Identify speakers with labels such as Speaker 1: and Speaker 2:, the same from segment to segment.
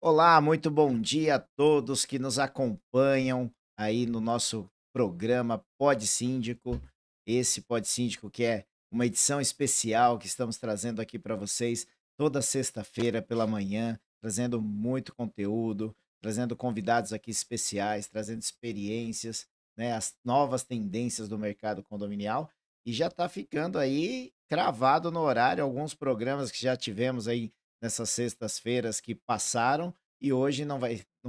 Speaker 1: Olá, muito bom dia a todos que nos acompanham aí no nosso programa Pod Síndico. Esse Pod Síndico que é uma edição especial que estamos trazendo aqui para vocês toda sexta-feira pela manhã, trazendo muito conteúdo, trazendo convidados aqui especiais, trazendo experiências, né, as novas tendências do mercado condominial. E já está ficando aí cravado no horário alguns programas que já tivemos aí nessas sextas-feiras que passaram e hoje não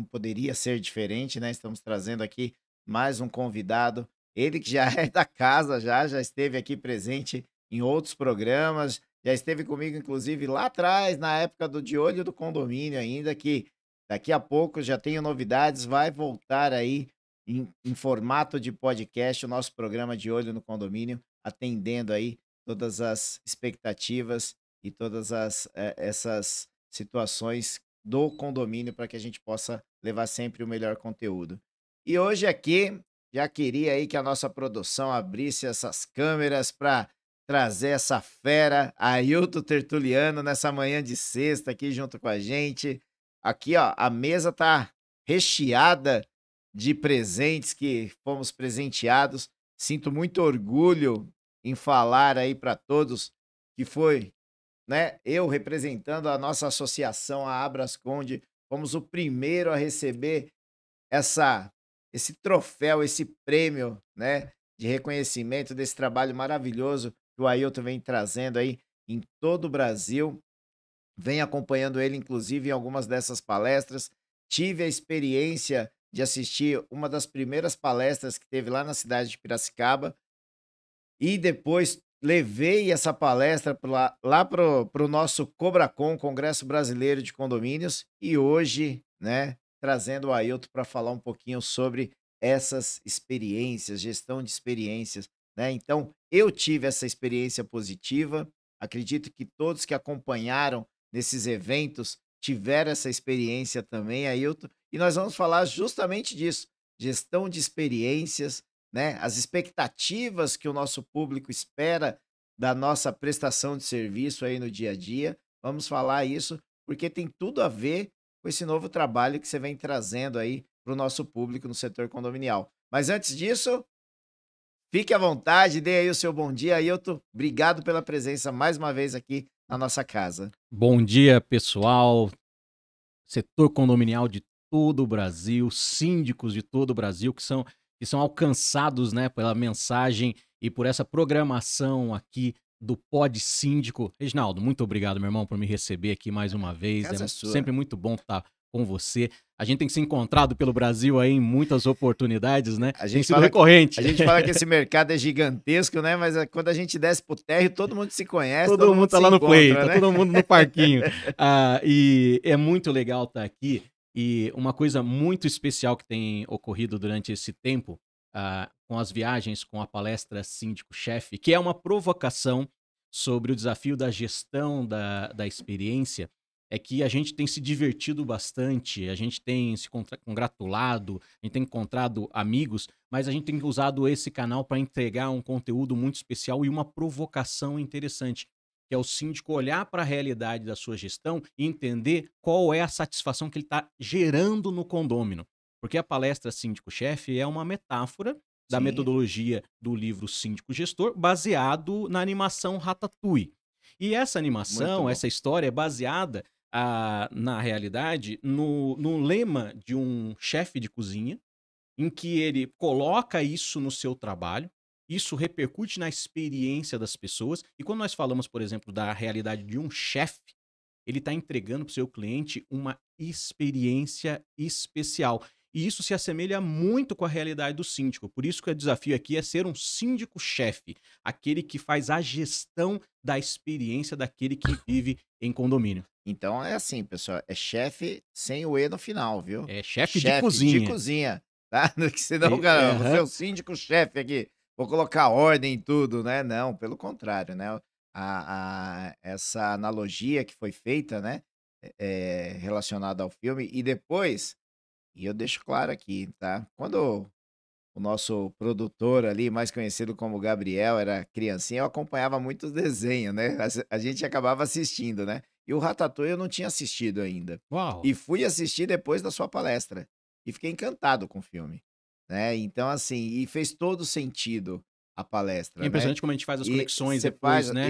Speaker 1: poderia ser diferente, né, estamos trazendo aqui mais um convidado, ele que já é da casa já esteve aqui presente em outros programas, já esteve comigo inclusive lá atrás, na época do De Olho do Condomínio ainda, que daqui a pouco já tenho novidades, vai voltar aí em formato de podcast o nosso programa De Olho no Condomínio, atendendo aí todas as expectativas e todas essas situações do condomínio para que a gente possa levar sempre o melhor conteúdo. E hoje aqui, já queria aí que a nossa produção abrisse essas câmeras para trazer essa fera, Ailton Tertuliano, nessa manhã de sexta aqui junto com a gente. Aqui, ó, a mesa tá recheada de presentes que fomos presenteados. Sinto muito orgulho em falar aí para todos que foi, né, eu representando a nossa associação, a Abrasconde, fomos o primeiro a receber essa esse troféu, esse prêmio, né, de reconhecimento desse trabalho maravilhoso que o Ailton vem trazendo aí em todo o Brasil. Venho acompanhando ele, inclusive, em algumas dessas palestras. Tive a experiência de assistir uma das primeiras palestras que teve lá na cidade de Piracicaba, e depois levei essa palestra lá para o nosso Cobracon, Congresso Brasileiro de Condomínios, e hoje, né, trazendo o Ailton para falar um pouquinho sobre essas experiências, gestão de experiências, né. Então, eu tive essa experiência positiva, acredito que todos que acompanharam nesses eventos tiveram essa experiência também, Ailton, e nós vamos falar justamente disso, gestão de experiências, né, as expectativas que o nosso público espera da nossa prestação de serviço aí no dia a dia. Vamos falar isso, porque tem tudo a ver com esse novo trabalho que você vem trazendo aí para o nosso público no setor condominial. Mas antes disso, fique à vontade, dê aí o seu bom dia, Ailton. Obrigado pela presença mais uma vez aqui na nossa casa.
Speaker 2: Bom dia, pessoal, setor condominial de todo o Brasil, síndicos de todo o Brasil que são alcançados, né, pela mensagem e por essa programação aqui do Pod Síndico. Reginaldo, muito obrigado, meu irmão, por me receber aqui mais uma vez. É
Speaker 1: Casa é sua.
Speaker 2: sempre muito bom estar com você. A gente tem se encontrado pelo Brasil aí em muitas oportunidades, né?
Speaker 1: A
Speaker 2: Tem
Speaker 1: gente
Speaker 2: sido
Speaker 1: fala que a
Speaker 2: recorrente.
Speaker 1: gente fala que esse mercado é gigantesco, né, mas, quando a gente desce pro térreo, todo mundo se conhece, todo
Speaker 2: Todo mundo
Speaker 1: mundo
Speaker 2: tá
Speaker 1: se
Speaker 2: lá no play,
Speaker 1: encontra,
Speaker 2: tá
Speaker 1: né.
Speaker 2: todo mundo no parquinho. E é muito legal estar aqui. E uma coisa muito especial que tem ocorrido durante esse tempo, com as viagens com a palestra Síndico-Chefe, que é uma provocação sobre o desafio da gestão da experiência, é que a gente tem se divertido bastante, a gente tem se congratulado, a gente tem encontrado amigos, mas a gente tem usado esse canal para entregar um conteúdo muito especial e uma provocação interessante, que é o síndico olhar para a realidade da sua gestão e entender qual é a satisfação que ele está gerando no condômino. Porque a palestra Síndico-Chefe é uma metáfora da
Speaker 1: Sim,
Speaker 2: metodologia do livro Síndico Gestor, baseado na animação Ratatouille. E essa
Speaker 1: muito
Speaker 2: animação,
Speaker 1: bom.
Speaker 2: essa história é baseada, na realidade, no lema de um chefe de cozinha em que ele coloca isso no seu trabalho, isso repercute na experiência das pessoas. E quando nós falamos, por exemplo, da realidade de um chefe, ele está entregando para o seu cliente uma experiência especial. E isso se assemelha muito com a realidade do síndico. Por isso que o desafio aqui é ser um síndico-chefe, aquele que faz a gestão da experiência daquele que vive em condomínio.
Speaker 1: Então é assim, pessoal, é chefe sem o "e" no final, viu.
Speaker 2: É chefe de
Speaker 1: Chefe de
Speaker 2: cozinha.
Speaker 1: cozinha, tá. Que senão, cara, você é
Speaker 2: Aham.
Speaker 1: o síndico-chefe aqui, vou colocar ordem em tudo, né. Não, pelo contrário, né. Essa analogia que foi feita, né, relacionada ao filme e depois e eu deixo claro aqui, tá, quando o nosso produtor ali, mais conhecido como Gabriel, era criancinha, eu acompanhava muito os desenhos, né, a gente acabava assistindo, né. E o Ratatouille eu não tinha assistido ainda.
Speaker 2: Uau!
Speaker 1: E fui assistir depois da sua palestra. E fiquei encantado com o filme, né. Então, assim, e fez todo sentido a
Speaker 2: É
Speaker 1: palestra, né.
Speaker 2: impressionante como a gente faz as
Speaker 1: E
Speaker 2: conexões
Speaker 1: você faz
Speaker 2: depois, né,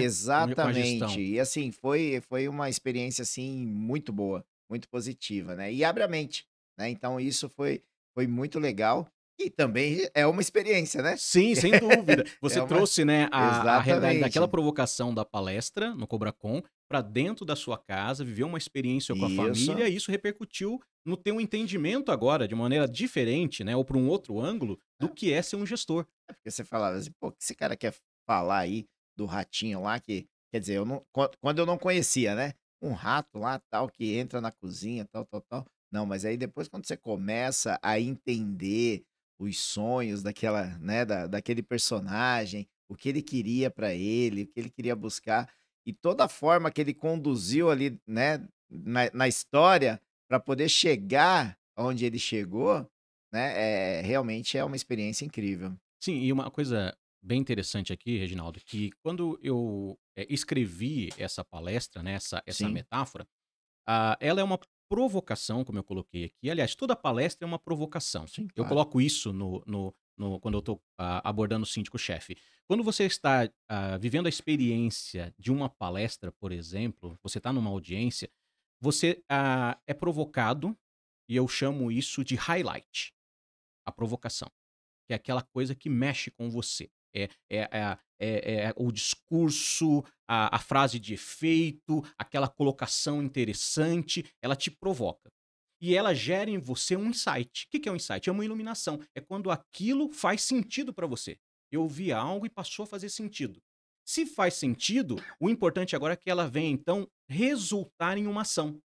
Speaker 2: com a
Speaker 1: exatamente.
Speaker 2: gestão.
Speaker 1: E assim, foi uma experiência, assim, muito boa, muito positiva, né. E abre a mente, né. Então isso foi muito legal e também é uma experiência, né.
Speaker 2: Sim, sem dúvida.
Speaker 1: É
Speaker 2: Você
Speaker 1: uma
Speaker 2: trouxe, né, a realidade daquela
Speaker 1: exatamente.
Speaker 2: provocação da palestra no CobraCon para dentro da sua casa, viveu uma experiência com a família
Speaker 1: Isso.
Speaker 2: e isso repercutiu no teu entendimento agora de maneira diferente, né, ou por um outro ângulo, do que é ser um gestor.
Speaker 1: É porque você falava assim: "Pô, o que esse cara quer falar aí do ratinho lá que" quer dizer, eu não quando eu não conhecia, né, um rato lá, tal, que entra na cozinha, tal, tal, tal. Não, mas aí depois quando você começa a entender os sonhos daquela, né, daquele personagem, o que ele queria pra ele, o que ele queria buscar, e toda a forma que ele conduziu ali, né, na história pra poder chegar onde ele chegou, né, realmente é uma experiência incrível.
Speaker 2: Sim, e uma coisa bem interessante aqui, Reginaldo, que quando eu, escrevi essa palestra, né, essa
Speaker 1: Sim.
Speaker 2: metáfora, ela é uma provocação, como eu coloquei aqui. Aliás, toda palestra é uma provocação.
Speaker 1: Sim,
Speaker 2: Eu
Speaker 1: claro.
Speaker 2: coloco isso quando eu estou abordando o síndico-chefe. Quando você está vivendo a experiência de uma palestra, por exemplo, você está numa audiência, você é provocado, e eu chamo isso de highlight, a provocação, que é aquela coisa que mexe com você. É o discurso, a frase de efeito, aquela colocação interessante, ela te provoca. E ela gera em você um insight. O que que é um insight? É uma iluminação. É quando aquilo faz sentido para você. Eu ouvi algo e passou a fazer sentido. Se faz sentido, o importante agora é que ela venha, então, resultar em uma ação.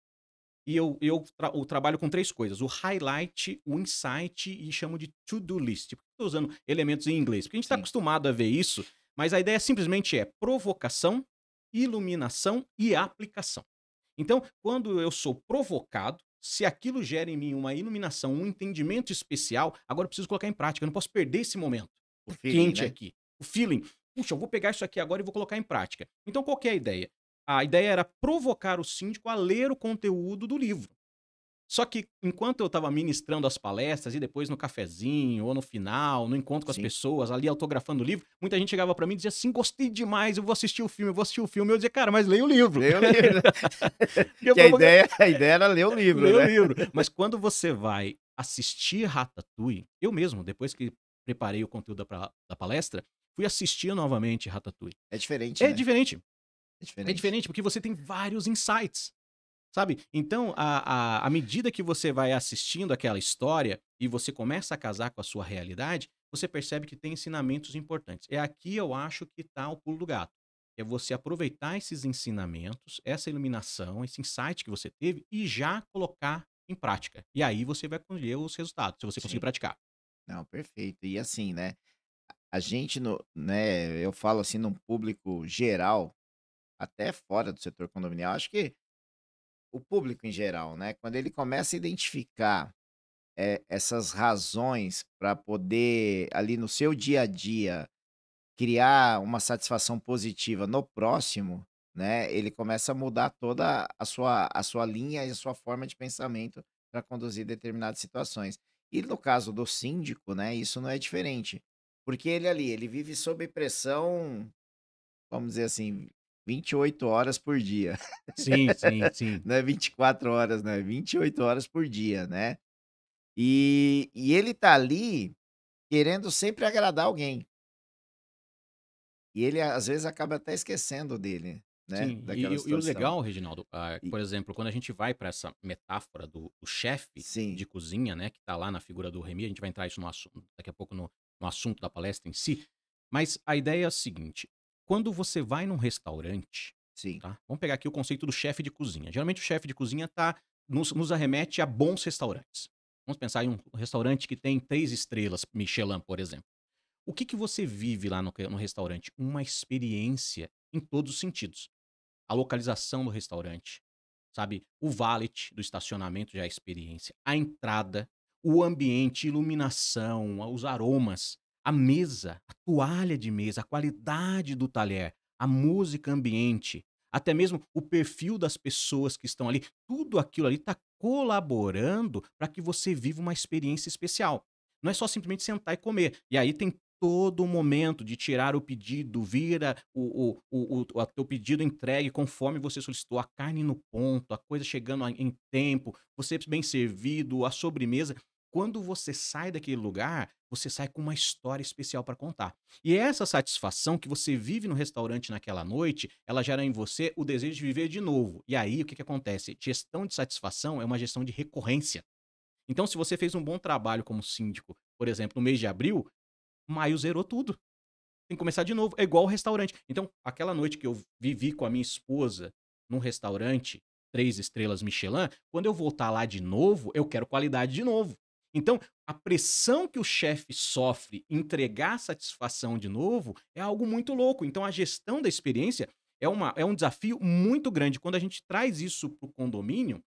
Speaker 2: E eu trabalho com 3 coisas: o highlight, o insight e chamo de to-do list. Por que eu tô usando elementos em inglês? Porque a gente está
Speaker 1: Sim,
Speaker 2: acostumado a ver isso, mas a ideia simplesmente é provocação, iluminação e aplicação. Então, quando eu sou provocado, se aquilo gera em mim uma iluminação, um entendimento especial, agora eu preciso colocar em prática, eu não posso perder esse momento.
Speaker 1: o
Speaker 2: Tá
Speaker 1: feeling,
Speaker 2: quente
Speaker 1: né.
Speaker 2: aqui, o feeling. Puxa, eu vou pegar isso aqui agora e vou colocar em prática. Então qual que é a ideia? A ideia era provocar o síndico a ler o conteúdo do livro. Só que enquanto eu estava ministrando as palestras e depois no cafezinho ou no final, no encontro com as
Speaker 1: Sim,
Speaker 2: pessoas, ali autografando o livro, muita gente chegava para mim e dizia assim: "Gostei demais, eu vou assistir o filme, eu vou assistir o filme". Eu dizia: "Cara, mas leia o livro".
Speaker 1: ler o livro.
Speaker 2: Porque
Speaker 1: Que a ideia era ler o livro,
Speaker 2: lê o
Speaker 1: né.
Speaker 2: livro. Mas quando você vai assistir Ratatouille, eu mesmo, depois que preparei o conteúdo da palestra, fui assistir novamente Ratatouille.
Speaker 1: É diferente,
Speaker 2: É
Speaker 1: né,
Speaker 2: diferente.
Speaker 1: é
Speaker 2: É
Speaker 1: diferente.
Speaker 2: diferente porque você tem vários insights. Sabe? Então, à medida que você vai assistindo aquela história e você começa a casar com a sua realidade, você percebe que tem ensinamentos importantes. É aqui eu acho que está o pulo do gato. É você aproveitar esses ensinamentos, essa iluminação, esse insight que você teve e já colocar em prática. E aí você vai colher os resultados, se você conseguir
Speaker 1: Sim.
Speaker 2: praticar.
Speaker 1: Não, perfeito. E assim, né, a gente no né, eu falo assim num público geral, até fora do setor condominial, acho que o público em geral, né, quando ele começa a identificar, essas razões para poder, ali no seu dia a dia, criar uma satisfação positiva no próximo, né, ele começa a mudar toda a sua linha e a sua forma de pensamento para conduzir determinadas situações. E no caso do síndico, né, isso não é diferente, porque ele ali, ele vive sob pressão, vamos dizer assim, 28 horas por dia,
Speaker 2: Sim, sim, sim.
Speaker 1: não é 24 horas, não, é 28 horas por dia, né. E ele tá ali querendo sempre agradar alguém. E ele, às vezes, acaba até esquecendo dele, né,
Speaker 2: Sim, e,
Speaker 1: daquela
Speaker 2: e o
Speaker 1: situação.
Speaker 2: legal, Reginaldo,
Speaker 1: E
Speaker 2: por exemplo, quando a gente vai para essa metáfora do chefe
Speaker 1: sim,
Speaker 2: de cozinha, né, que tá lá na figura do Remy, a gente vai entrar isso no assunto, daqui a pouco no assunto da palestra em si, mas a ideia é a seguinte: quando você vai num restaurante,
Speaker 1: sim,
Speaker 2: tá? Vamos pegar aqui o conceito do chefe de cozinha. Geralmente o chefe de cozinha nos arremete a bons restaurantes. Vamos pensar em um restaurante que tem 3 estrelas Michelin, por exemplo. O que que você vive lá no restaurante? Uma experiência em todos os sentidos. A localização do restaurante, sabe, o valet do estacionamento já é experiência, a entrada, o ambiente, iluminação, os aromas, a mesa, a toalha de mesa, a qualidade do talher, a música ambiente, até mesmo o perfil das pessoas que estão ali, tudo aquilo ali está colaborando para que você viva uma experiência especial. Não é só simplesmente sentar e comer. E aí tem todo o momento de tirar o pedido, vira o teu pedido entregue conforme você solicitou, a carne no ponto, a coisa chegando em tempo, você bem servido, a sobremesa. Quando você sai daquele lugar, você sai com uma história especial para contar. E essa satisfação que você vive no restaurante naquela noite, ela gera em você o desejo de viver de novo. E aí, o que que acontece? Gestão de satisfação é uma gestão de recorrência. Então, se você fez um bom trabalho como síndico, por exemplo, no mês de abril, maio zerou tudo. Tem que começar de novo. É igual o restaurante. Então, aquela noite que eu vivi com a minha esposa num restaurante 3 estrelas Michelin, quando eu voltar lá de novo, eu quero qualidade de novo. Então, a pressão que o chefe sofre em entregar satisfação de novo é algo muito louco. Então, a gestão da experiência é um desafio muito grande. Quando a gente traz isso para o condomínio,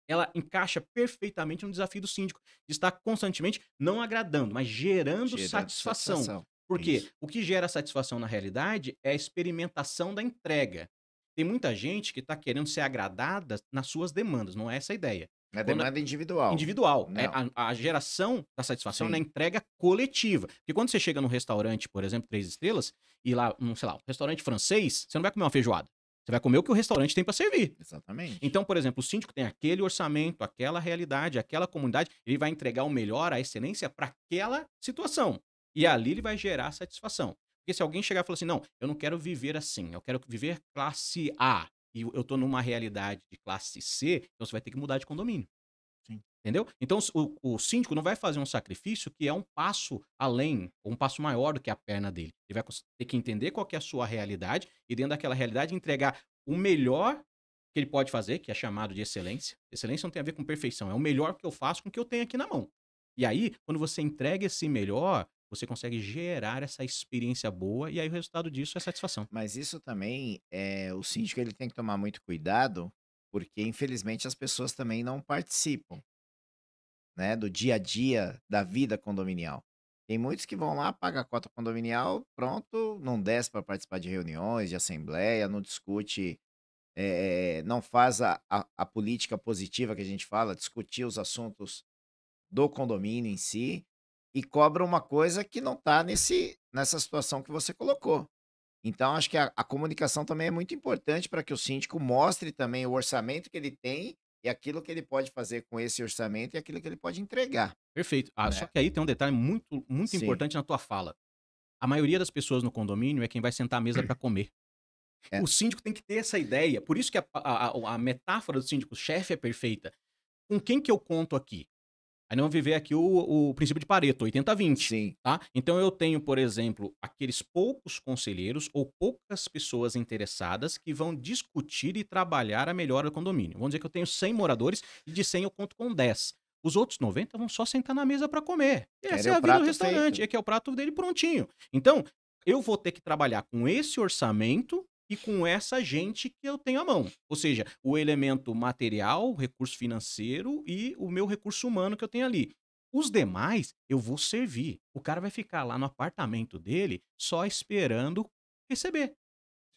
Speaker 2: ela encaixa perfeitamente no desafio do síndico, de estar constantemente não agradando, mas gerando
Speaker 1: Gerando
Speaker 2: satisfação.
Speaker 1: satisfação.
Speaker 2: Porque
Speaker 1: Isso.
Speaker 2: o que gera satisfação na realidade é a experimentação da entrega. Tem muita gente que está querendo ser agradada nas suas demandas, não é essa a ideia.
Speaker 1: É
Speaker 2: Quando
Speaker 1: demanda individual.
Speaker 2: individual, é
Speaker 1: Não.
Speaker 2: a geração da satisfação na
Speaker 1: Sim.
Speaker 2: entrega coletiva. Porque quando você chega num restaurante, por exemplo, 3 estrelas, e lá, sei lá, um restaurante francês, você não vai comer uma feijoada. Você vai comer o que o restaurante tem para servir.
Speaker 1: Exatamente.
Speaker 2: Então, por exemplo, o síndico tem aquele orçamento, aquela realidade, aquela comunidade, ele vai entregar o melhor, a excelência para aquela situação. E ali ele vai gerar satisfação. Porque se alguém chegar e falar assim, não, eu não quero viver assim, eu quero viver classe A, e eu estou numa realidade de classe C, então você vai ter que mudar de condomínio.
Speaker 1: Sim.
Speaker 2: Entendeu? Então, o síndico não vai fazer um sacrifício que é um passo além, ou um passo maior do que a perna dele. Ele vai ter que entender qual que é a sua realidade e, dentro daquela realidade, entregar o melhor que ele pode fazer, que é chamado de excelência. Excelência não tem a ver com perfeição, é o melhor que eu faço com o que eu tenho aqui na mão. E aí, quando você entrega esse melhor, você consegue gerar essa experiência boa e aí o resultado disso é satisfação.
Speaker 1: Mas isso também, o síndico ele tem que tomar muito cuidado, porque infelizmente as pessoas também não participam, né, do dia a dia da vida condominial. Tem muitos que vão lá, paga a cota condominial, pronto, não desce para participar de reuniões, de assembleia, não discute, não faz a política positiva que a gente fala, discutir os assuntos do condomínio em si, e cobra uma coisa que não está nessa situação que você colocou. Então, acho que a comunicação também é muito importante para que o síndico mostre também o orçamento que ele tem e aquilo que ele pode fazer com esse orçamento e aquilo que ele pode entregar,
Speaker 2: Perfeito. Ah, só
Speaker 1: né.
Speaker 2: que aí tem um detalhe muito
Speaker 1: Sim,
Speaker 2: importante na tua fala. A maioria das pessoas no condomínio é quem vai sentar à mesa para comer.
Speaker 1: é,
Speaker 2: O síndico tem que ter essa ideia. Por isso que a metáfora do síndico-chefe é perfeita. Com quem que eu conto aqui? Aí nós vamos viver aqui o princípio de Pareto, 80-20,
Speaker 1: sim,
Speaker 2: tá? Então eu tenho, por exemplo, aqueles poucos conselheiros ou poucas pessoas interessadas que vão discutir e trabalhar a melhora do condomínio. Vamos dizer que eu tenho 100 moradores e de 100 eu conto com 10. Os outros 90 vão só sentar na mesa para comer. E essa
Speaker 1: querem
Speaker 2: é
Speaker 1: o
Speaker 2: a vida do
Speaker 1: prato
Speaker 2: restaurante,
Speaker 1: feito.
Speaker 2: é que é o prato dele prontinho. Então, eu vou ter que trabalhar com esse orçamento e com essa gente que eu tenho à mão. Ou seja, o elemento material, o recurso financeiro e o meu recurso humano que eu tenho ali. Os demais, eu vou servir. O cara vai ficar lá no apartamento dele só esperando receber.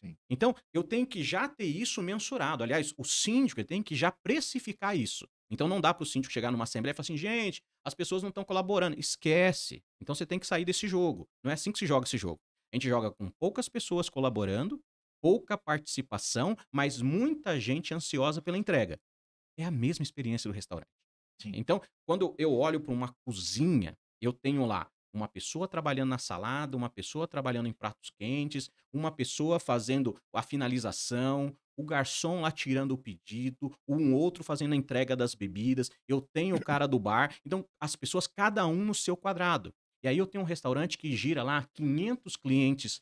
Speaker 1: Sim,
Speaker 2: Então, eu tenho que já ter isso mensurado. Aliás, o síndico ele tem que já precificar isso. Então, não dá para o síndico chegar numa assembleia e falar assim, gente, as pessoas não estão colaborando. Esquece. Então, você tem que sair desse jogo. Não é assim que se joga esse jogo. A gente joga com poucas pessoas colaborando, pouca participação, mas muita gente ansiosa pela entrega. É a mesma experiência do restaurante.
Speaker 1: sim.
Speaker 2: Então, quando eu olho para uma cozinha, eu tenho lá uma pessoa trabalhando na salada, uma pessoa trabalhando em pratos quentes, uma pessoa fazendo a finalização, o garçom lá tirando o pedido, um outro fazendo a entrega das bebidas, eu tenho o cara do bar. Então, as pessoas, cada um no seu quadrado. E aí eu tenho um restaurante que gira lá 500 clientes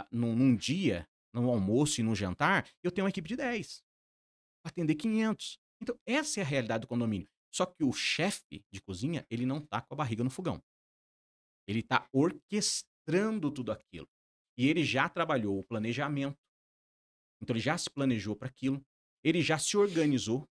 Speaker 2: num dia, no almoço e no jantar, eu tenho uma equipe de 10 para atender 500. Então, essa é a realidade do condomínio. Só que o chefe de cozinha, ele não tá com a barriga no fogão. Ele tá orquestrando tudo aquilo. E ele já trabalhou o planejamento. Então, ele já se planejou para aquilo. Ele já se organizou,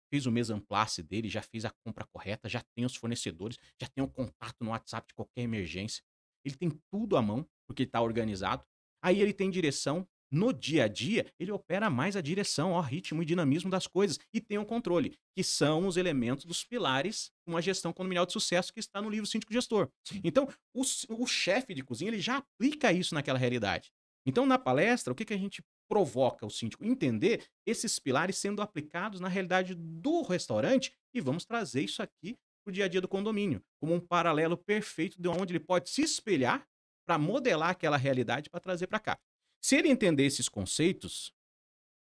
Speaker 2: fez o mise en place dele, já fez a compra correta, já tem os fornecedores, já tem o contato no WhatsApp de qualquer emergência. Ele tem tudo à mão, porque ele está organizado. Aí ele tem direção No dia a dia, ele opera mais a direção, ó, ritmo e dinamismo das coisas e tem o controle, que são os elementos dos pilares de uma gestão condominial de sucesso que está no livro Síndico Gestor.
Speaker 1: Sim.
Speaker 2: Então, o chefe de cozinha ele já aplica isso naquela realidade. Então, na palestra, o que a gente provoca o síndico? Entender esses pilares sendo aplicados na realidade do restaurante e vamos trazer isso aqui para o dia a dia do condomínio, como um paralelo perfeito de onde ele pode se espelhar para modelar aquela realidade para trazer para cá. Se ele entender esses conceitos,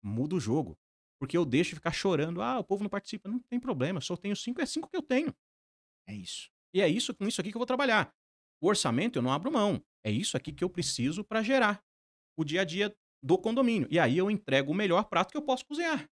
Speaker 2: muda o jogo. Porque eu deixo de ficar chorando. Ah, o povo não participa. Não tem problema. Se eu tenho 5, é 5 que eu tenho.
Speaker 1: É isso.
Speaker 2: E é isso com isso aqui que eu vou trabalhar. O orçamento eu não abro mão. É isso aqui que eu preciso para gerar o dia a dia do condomínio. E aí eu entrego o melhor prato que eu posso cozinhar.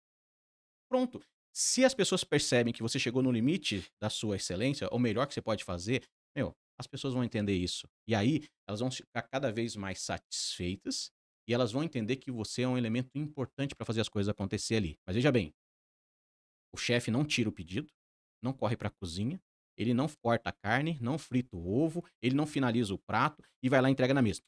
Speaker 2: Pronto. Se as pessoas percebem que você chegou no limite da sua excelência, ou melhor que você pode fazer, meu, as pessoas vão entender isso. E aí elas vão ficar cada vez mais satisfeitas e elas vão entender que você é um elemento importante para fazer as coisas acontecer ali. Mas veja bem, o chefe não tira o pedido, não corre para a cozinha, ele não corta a carne, não frita o ovo, ele não finaliza o prato e vai lá e entrega na mesa.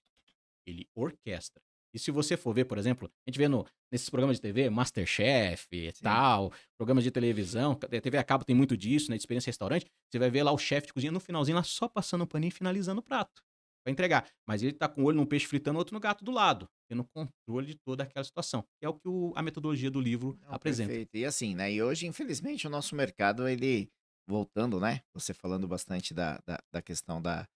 Speaker 2: Ele orquestra. E se você for ver, por exemplo, a gente vê nesses programas de TV, Masterchef e
Speaker 1: Sim.
Speaker 2: tal, programas de televisão, TV a cabo tem muito disso, né, de experiência restaurante, você vai ver lá o chefe de cozinha no finalzinho lá só passando o paninho e finalizando o prato para entregar. Mas ele tá com o olho num peixe fritando, outro no gato do lado, tendo controle de toda aquela situação. É o que a metodologia do livro
Speaker 1: Não,
Speaker 2: apresenta.
Speaker 1: perfeito. E assim, né? E hoje, infelizmente, o nosso mercado, ele, voltando, né? Você falando bastante da questão da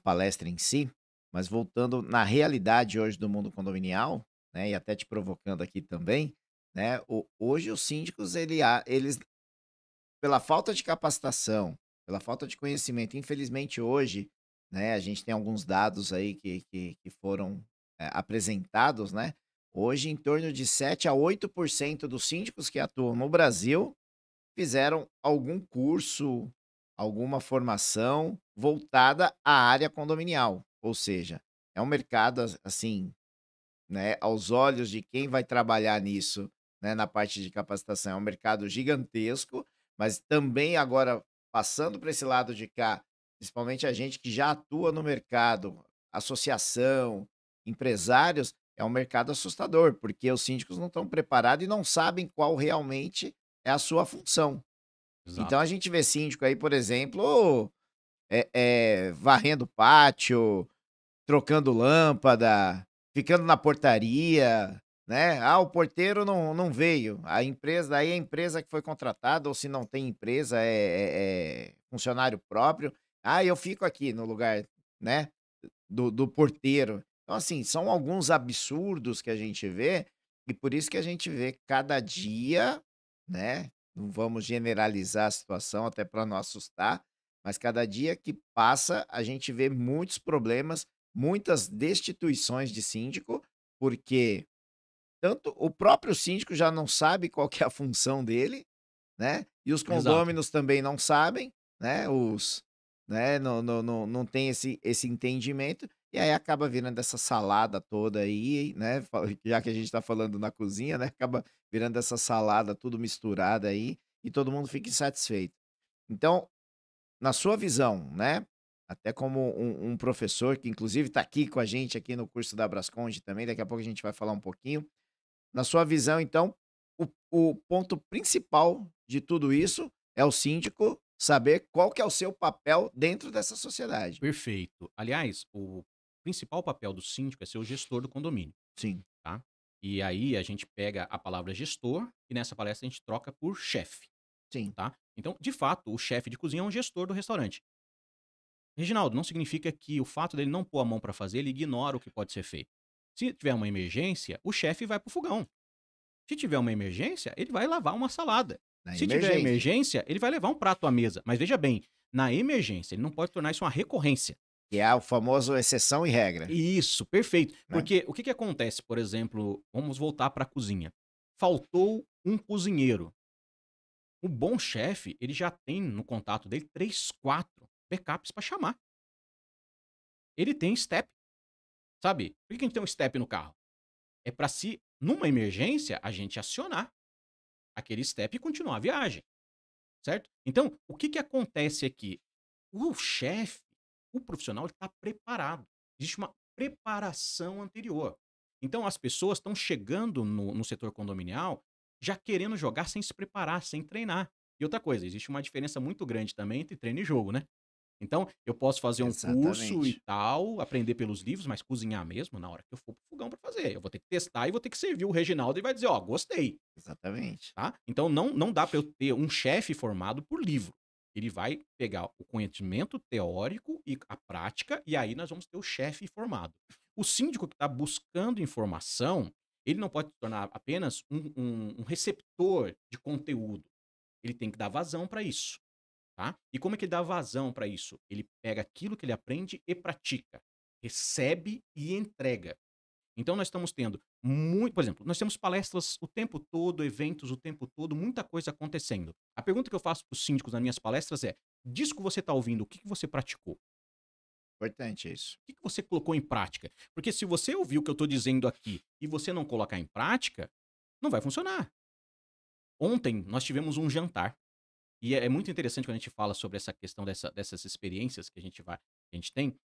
Speaker 1: palestra em si, mas voltando na realidade hoje do mundo condominial, né? E até te provocando aqui também, né? Hoje os síndicos, eles, pela falta de capacitação, pela falta de conhecimento, infelizmente hoje, né, a gente tem alguns dados aí que foram apresentados, né? Hoje, em torno de 7 a 8% dos síndicos que atuam no Brasil fizeram algum curso, alguma formação voltada à área condominial. Ou seja, é um mercado assim, né, aos olhos de quem vai trabalhar nisso, né, na parte de capacitação, é um mercado gigantesco, mas também agora passando para esse lado de cá, principalmente a gente que já atua no mercado, associação, empresários, é um mercado assustador, porque os síndicos não estão preparados e não sabem qual realmente é a sua função. Então
Speaker 2: Exato.
Speaker 1: a gente vê síndico aí, por exemplo, varrendo pátio, trocando lâmpada, ficando na portaria, né. "Ah, o porteiro não veio", a empresa que foi contratada ou se não tem empresa, é funcionário próprio. "Ah, eu fico aqui no lugar", né, do porteiro. Então, assim, são alguns absurdos que a gente vê, e por isso que a gente vê cada dia, né, não vamos generalizar a situação até para não assustar, mas cada dia que passa a gente vê muitos problemas, muitas destituições de síndico, porque tanto o próprio síndico já não sabe qual que é a função dele, né, e os
Speaker 2: Exato.
Speaker 1: condôminos também não sabem, né, né, não tem esse entendimento, e aí acaba virando essa salada toda aí, né, já que a gente está falando na cozinha, né, acaba virando essa salada tudo misturada aí, e todo mundo fica insatisfeito. Então, na sua visão, né, até como um professor que inclusive está aqui com a gente aqui no curso da Brasconde também, daqui a pouco a gente vai falar um pouquinho. Na sua visão, então, o ponto principal de tudo isso é o síndico saber qual que é o seu papel dentro dessa sociedade.
Speaker 2: Perfeito. Aliás, o principal papel do síndico é ser o gestor do condomínio.
Speaker 1: Sim,
Speaker 2: Tá? E aí a gente pega a palavra gestor e nessa palestra a gente troca por chefe,
Speaker 1: sim.
Speaker 2: tá? Então, de fato, o chefe de cozinha é um gestor do restaurante. Reginaldo, não significa que o fato dele não pôr a mão para fazer, ele ignora o que pode ser feito. Se tiver uma emergência, o chefe vai pro fogão. Se tiver uma emergência, ele vai lavar uma salada.
Speaker 1: Na
Speaker 2: Se tiver
Speaker 1: emergência,
Speaker 2: emergência, ele vai levar um prato à mesa. Mas veja bem, na emergência, ele não pode tornar isso uma recorrência.
Speaker 1: que é o famoso exceção e regra,
Speaker 2: Isso, perfeito.
Speaker 1: né.
Speaker 2: Porque o que acontece, por exemplo, vamos voltar para a cozinha. Faltou um cozinheiro. O bom chefe, ele já tem no contato dele 3, 4 backups para chamar. Ele tem step, sabe? Por que a gente tem um step no carro? É para se, numa emergência, a gente acionar aquele step e continuar a viagem, certo? Então, o que acontece aqui? O chefe, o profissional, ele está preparado. Existe uma preparação anterior. Então as pessoas estão chegando no setor condominial já querendo jogar sem se preparar, sem treinar. E outra coisa, existe uma diferença muito grande também entre treino e jogo, né? Então, eu posso fazer um curso e
Speaker 1: Exatamente.
Speaker 2: tal, aprender pelos livros, mas cozinhar mesmo, na hora que eu for pro fogão pra fazer. Eu vou ter que testar e vou ter que servir o Reginaldo e vai dizer, ó, gostei,
Speaker 1: Exatamente.
Speaker 2: tá? Então, não dá pra eu ter um chefe formado por livro. Ele vai pegar o conhecimento teórico e a prática, e aí nós vamos ter o chefe formado. O síndico que está buscando informação, ele não pode se tornar apenas um receptor de conteúdo. Ele tem que dar vazão para isso. Tá? E como é que ele dá vazão para isso? Ele pega aquilo que ele aprende e pratica, recebe e entrega. Então nós estamos tendo muito, por exemplo, nós temos palestras o tempo todo, eventos o tempo todo, muita coisa acontecendo. A pergunta que eu faço para os síndicos nas minhas palestras é: disso que você está ouvindo, o que você praticou?
Speaker 1: Importante isso.
Speaker 2: O que você colocou em prática? Porque se você ouvir o que eu estou dizendo aqui e você não colocar em prática, não vai funcionar. Ontem nós tivemos um jantar. E é muito interessante quando a gente fala sobre essa questão dessas experiências que a gente tem,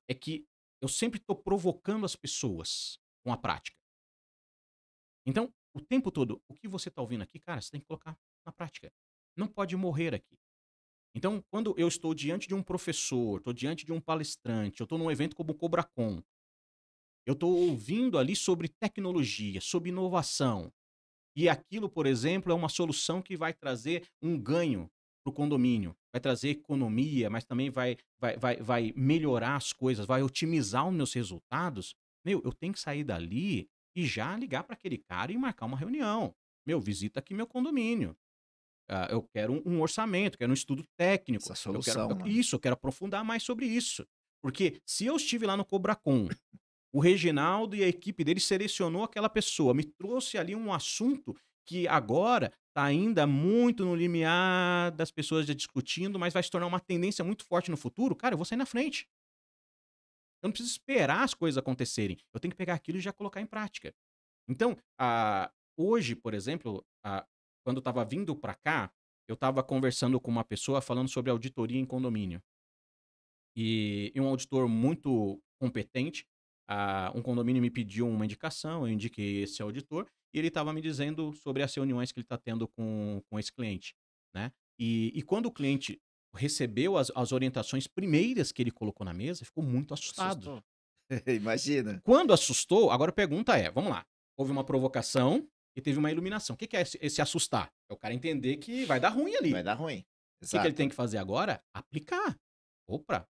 Speaker 2: é que eu sempre estou provocando as pessoas com a prática. Então, o tempo todo, o que você está ouvindo aqui, cara, você tem que colocar na prática. Não pode morrer aqui. Então, quando eu estou diante de um professor, estou diante de um palestrante, eu estou num evento como o Cobracon, eu estou ouvindo ali sobre tecnologia, sobre inovação, e aquilo, por exemplo, é uma solução que vai trazer um ganho para o condomínio, vai trazer economia, mas também vai melhorar as coisas, vai otimizar os meus resultados. Meu, eu tenho que sair dali e já ligar para aquele cara e marcar uma reunião. Meu, visita aqui meu condomínio. Eu quero um orçamento, quero um estudo técnico.
Speaker 1: Essa solução, né?
Speaker 2: Eu quero aprofundar mais sobre isso. Porque se eu estive lá no Cobracon, o Reginaldo e a equipe dele selecionou aquela pessoa, me trouxe ali um assunto que agora está ainda muito no limiar das pessoas já discutindo, mas vai se tornar uma tendência muito forte no futuro. Cara, eu vou sair na frente. Eu não preciso esperar as coisas acontecerem. Eu tenho que pegar aquilo e já colocar em prática. Então, hoje, por exemplo, quando eu estava vindo para cá, eu estava conversando com uma pessoa falando sobre auditoria em condomínio. E um auditor muito competente, um condomínio me pediu uma indicação, eu indiquei esse auditor, e ele estava me dizendo sobre as reuniões que ele está tendo com esse cliente, né? E quando o cliente recebeu as orientações primeiras que ele colocou na mesa, ficou muito assustado.
Speaker 1: Assustou. Imagina.
Speaker 2: Quando assustou, agora a pergunta é, vamos lá, houve uma provocação e teve uma iluminação. O que que é esse assustar? É o cara entender que vai dar ruim ali.
Speaker 1: Vai dar ruim.
Speaker 2: O que que ele tem
Speaker 1: Exato.
Speaker 2: que fazer agora? Aplicar. Opa,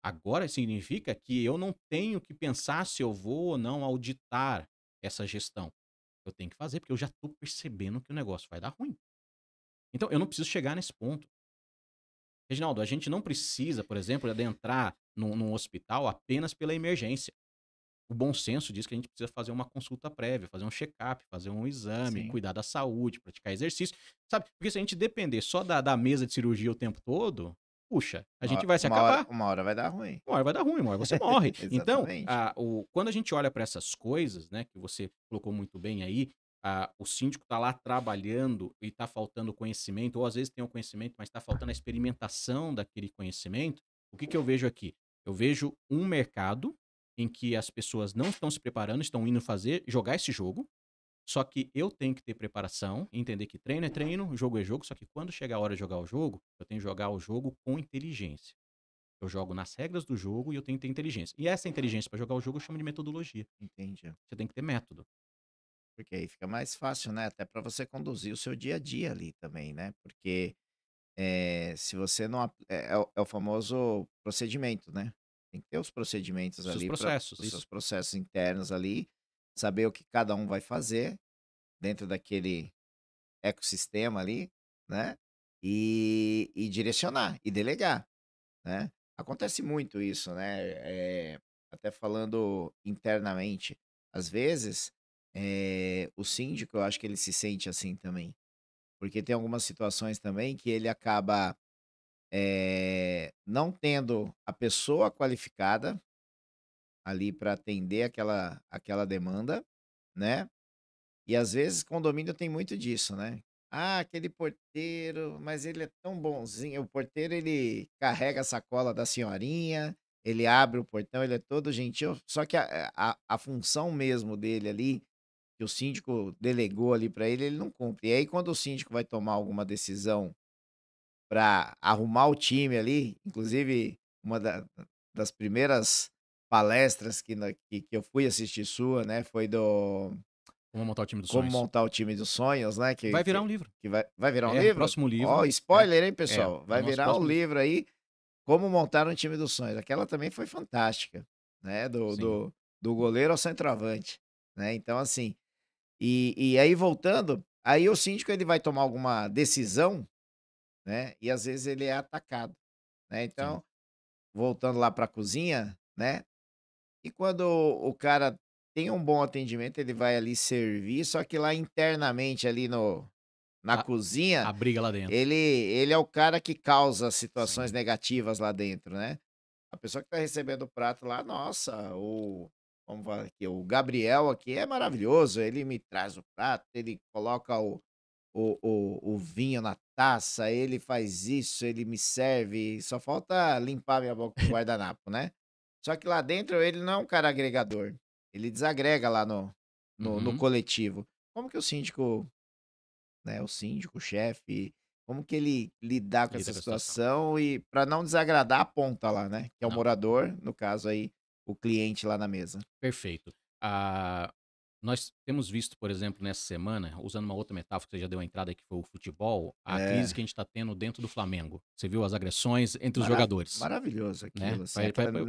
Speaker 2: agora significa que eu não tenho que pensar se eu vou ou não auditar essa gestão. Eu tenho que fazer, porque eu já estou percebendo que o negócio vai dar ruim. Então, eu não preciso chegar nesse ponto. Reginaldo, a gente não precisa, por exemplo, adentrar num hospital apenas pela emergência. O bom senso diz que a gente precisa fazer uma consulta prévia, fazer um check-up, fazer um exame,
Speaker 1: Sim.
Speaker 2: cuidar da saúde, praticar exercício, sabe? Porque se a gente depender só da mesa de cirurgia o tempo todo, puxa, a gente vai se acabar.
Speaker 1: Uma hora vai dar ruim.
Speaker 2: Uma hora vai dar ruim, uma hora você morre. Então,
Speaker 1: Exatamente.
Speaker 2: quando a gente olha para essas coisas, né, que você colocou muito bem aí, o síndico está lá trabalhando e está faltando conhecimento, ou às vezes tem o conhecimento, mas está faltando a experimentação daquele conhecimento. O que que eu vejo aqui? Eu vejo um mercado em que as pessoas não estão se preparando, estão indo jogar esse jogo, só que eu tenho que ter preparação, entender que treino é treino, jogo é jogo, só que quando chegar a hora de jogar o jogo, eu tenho que jogar o jogo com inteligência. Eu jogo nas regras do jogo e eu tenho que ter inteligência. E essa inteligência para jogar o jogo eu chamo de metodologia.
Speaker 1: Entendi.
Speaker 2: Você tem que ter método.
Speaker 1: Porque aí fica mais fácil, né? Até para você conduzir o seu dia a dia ali também, né? Porque se você não. É o famoso procedimento, né? Tem que ter os procedimentos
Speaker 2: Os seus
Speaker 1: ali para
Speaker 2: processos,
Speaker 1: os seus
Speaker 2: isso.
Speaker 1: processos internos ali, saber o que cada um vai fazer dentro daquele ecossistema ali, né? E direcionar e delegar, né? Acontece muito isso, né? Até falando internamente, às vezes, o síndico, eu acho que ele se sente assim também, porque tem algumas situações também que ele acaba não tendo a pessoa qualificada ali para atender aquela demanda, né? E às vezes condomínio tem muito disso, né? Ah, aquele porteiro, mas ele é tão bonzinho. O porteiro ele carrega a sacola da senhorinha, ele abre o portão, ele é todo gentil, só que a função mesmo dele ali, que o síndico delegou ali para ele, ele não cumpre. E aí quando o síndico vai tomar alguma decisão para arrumar o time ali, inclusive uma das primeiras palestras que eu fui assistir sua, né, foi do
Speaker 2: Como montar o time dos
Speaker 1: Como
Speaker 2: sonhos.
Speaker 1: montar o time dos sonhos, né,
Speaker 2: Vai virar um livro.
Speaker 1: que vai virar um
Speaker 2: O
Speaker 1: livro?
Speaker 2: próximo
Speaker 1: Ó,
Speaker 2: livro
Speaker 1: spoiler, hein, pessoal,
Speaker 2: é o
Speaker 1: vai
Speaker 2: nosso
Speaker 1: virar um
Speaker 2: próximo livro.
Speaker 1: livro aí, Como montar um time dos sonhos. Aquela também foi fantástica, né,
Speaker 2: Sim.
Speaker 1: do goleiro ao centroavante, né, então assim, e aí voltando, aí o síndico ele vai tomar alguma decisão, né, e às vezes ele é atacado, né,
Speaker 2: Sim.
Speaker 1: então, voltando lá para a cozinha, né, e quando o cara tem um bom atendimento, ele vai ali servir, só que lá internamente ali no na
Speaker 2: A
Speaker 1: cozinha,
Speaker 2: a briga lá dentro.
Speaker 1: ele é o cara que causa situações
Speaker 2: Sim.
Speaker 1: negativas lá dentro, né. A pessoa que tá recebendo o prato lá, nossa, vamos falar aqui, o Gabriel aqui é maravilhoso, ele me traz o prato, ele coloca o vinho na taça, ele faz isso, ele me serve, só falta limpar minha boca com guardanapo, né. Só que lá dentro ele não é um cara agregador, ele desagrega lá no
Speaker 2: Uhum.
Speaker 1: coletivo. Como que o síndico, né, o síndico, o chefe, como que ele lidar com
Speaker 2: Lida
Speaker 1: essa
Speaker 2: com a situação.
Speaker 1: situação e para não desagradar a ponta lá, né, que é o
Speaker 2: Não,
Speaker 1: morador, no caso aí, o cliente lá na mesa.
Speaker 2: perfeito. Ah, nós temos visto, por exemplo, nessa semana, usando uma outra metáfora que você já deu a entrada, que foi o futebol, a crise
Speaker 1: É,
Speaker 2: que a gente está tendo dentro do Flamengo. Você viu as agressões entre os jogadores,
Speaker 1: maravilhoso
Speaker 2: né?
Speaker 1: aquilo, assim,
Speaker 2: Vai
Speaker 1: aquela
Speaker 2: vai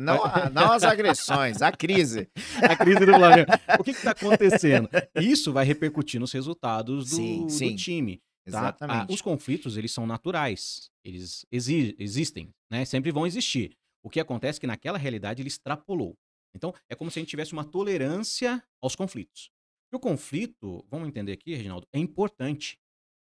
Speaker 1: não as agressões, a crise.
Speaker 2: a crise do Flamengo. O que está acontecendo? Isso vai repercutir nos resultados
Speaker 1: Sim,
Speaker 2: do
Speaker 1: sim,
Speaker 2: time, tá? Os
Speaker 1: exatamente.
Speaker 2: conflitos, eles são naturais, eles existem, né? Sempre vão existir. O que acontece é que naquela realidade ele extrapolou. Então, é como se a gente tivesse uma tolerância aos conflitos. E o conflito, vamos entender aqui, Reginaldo, é importante.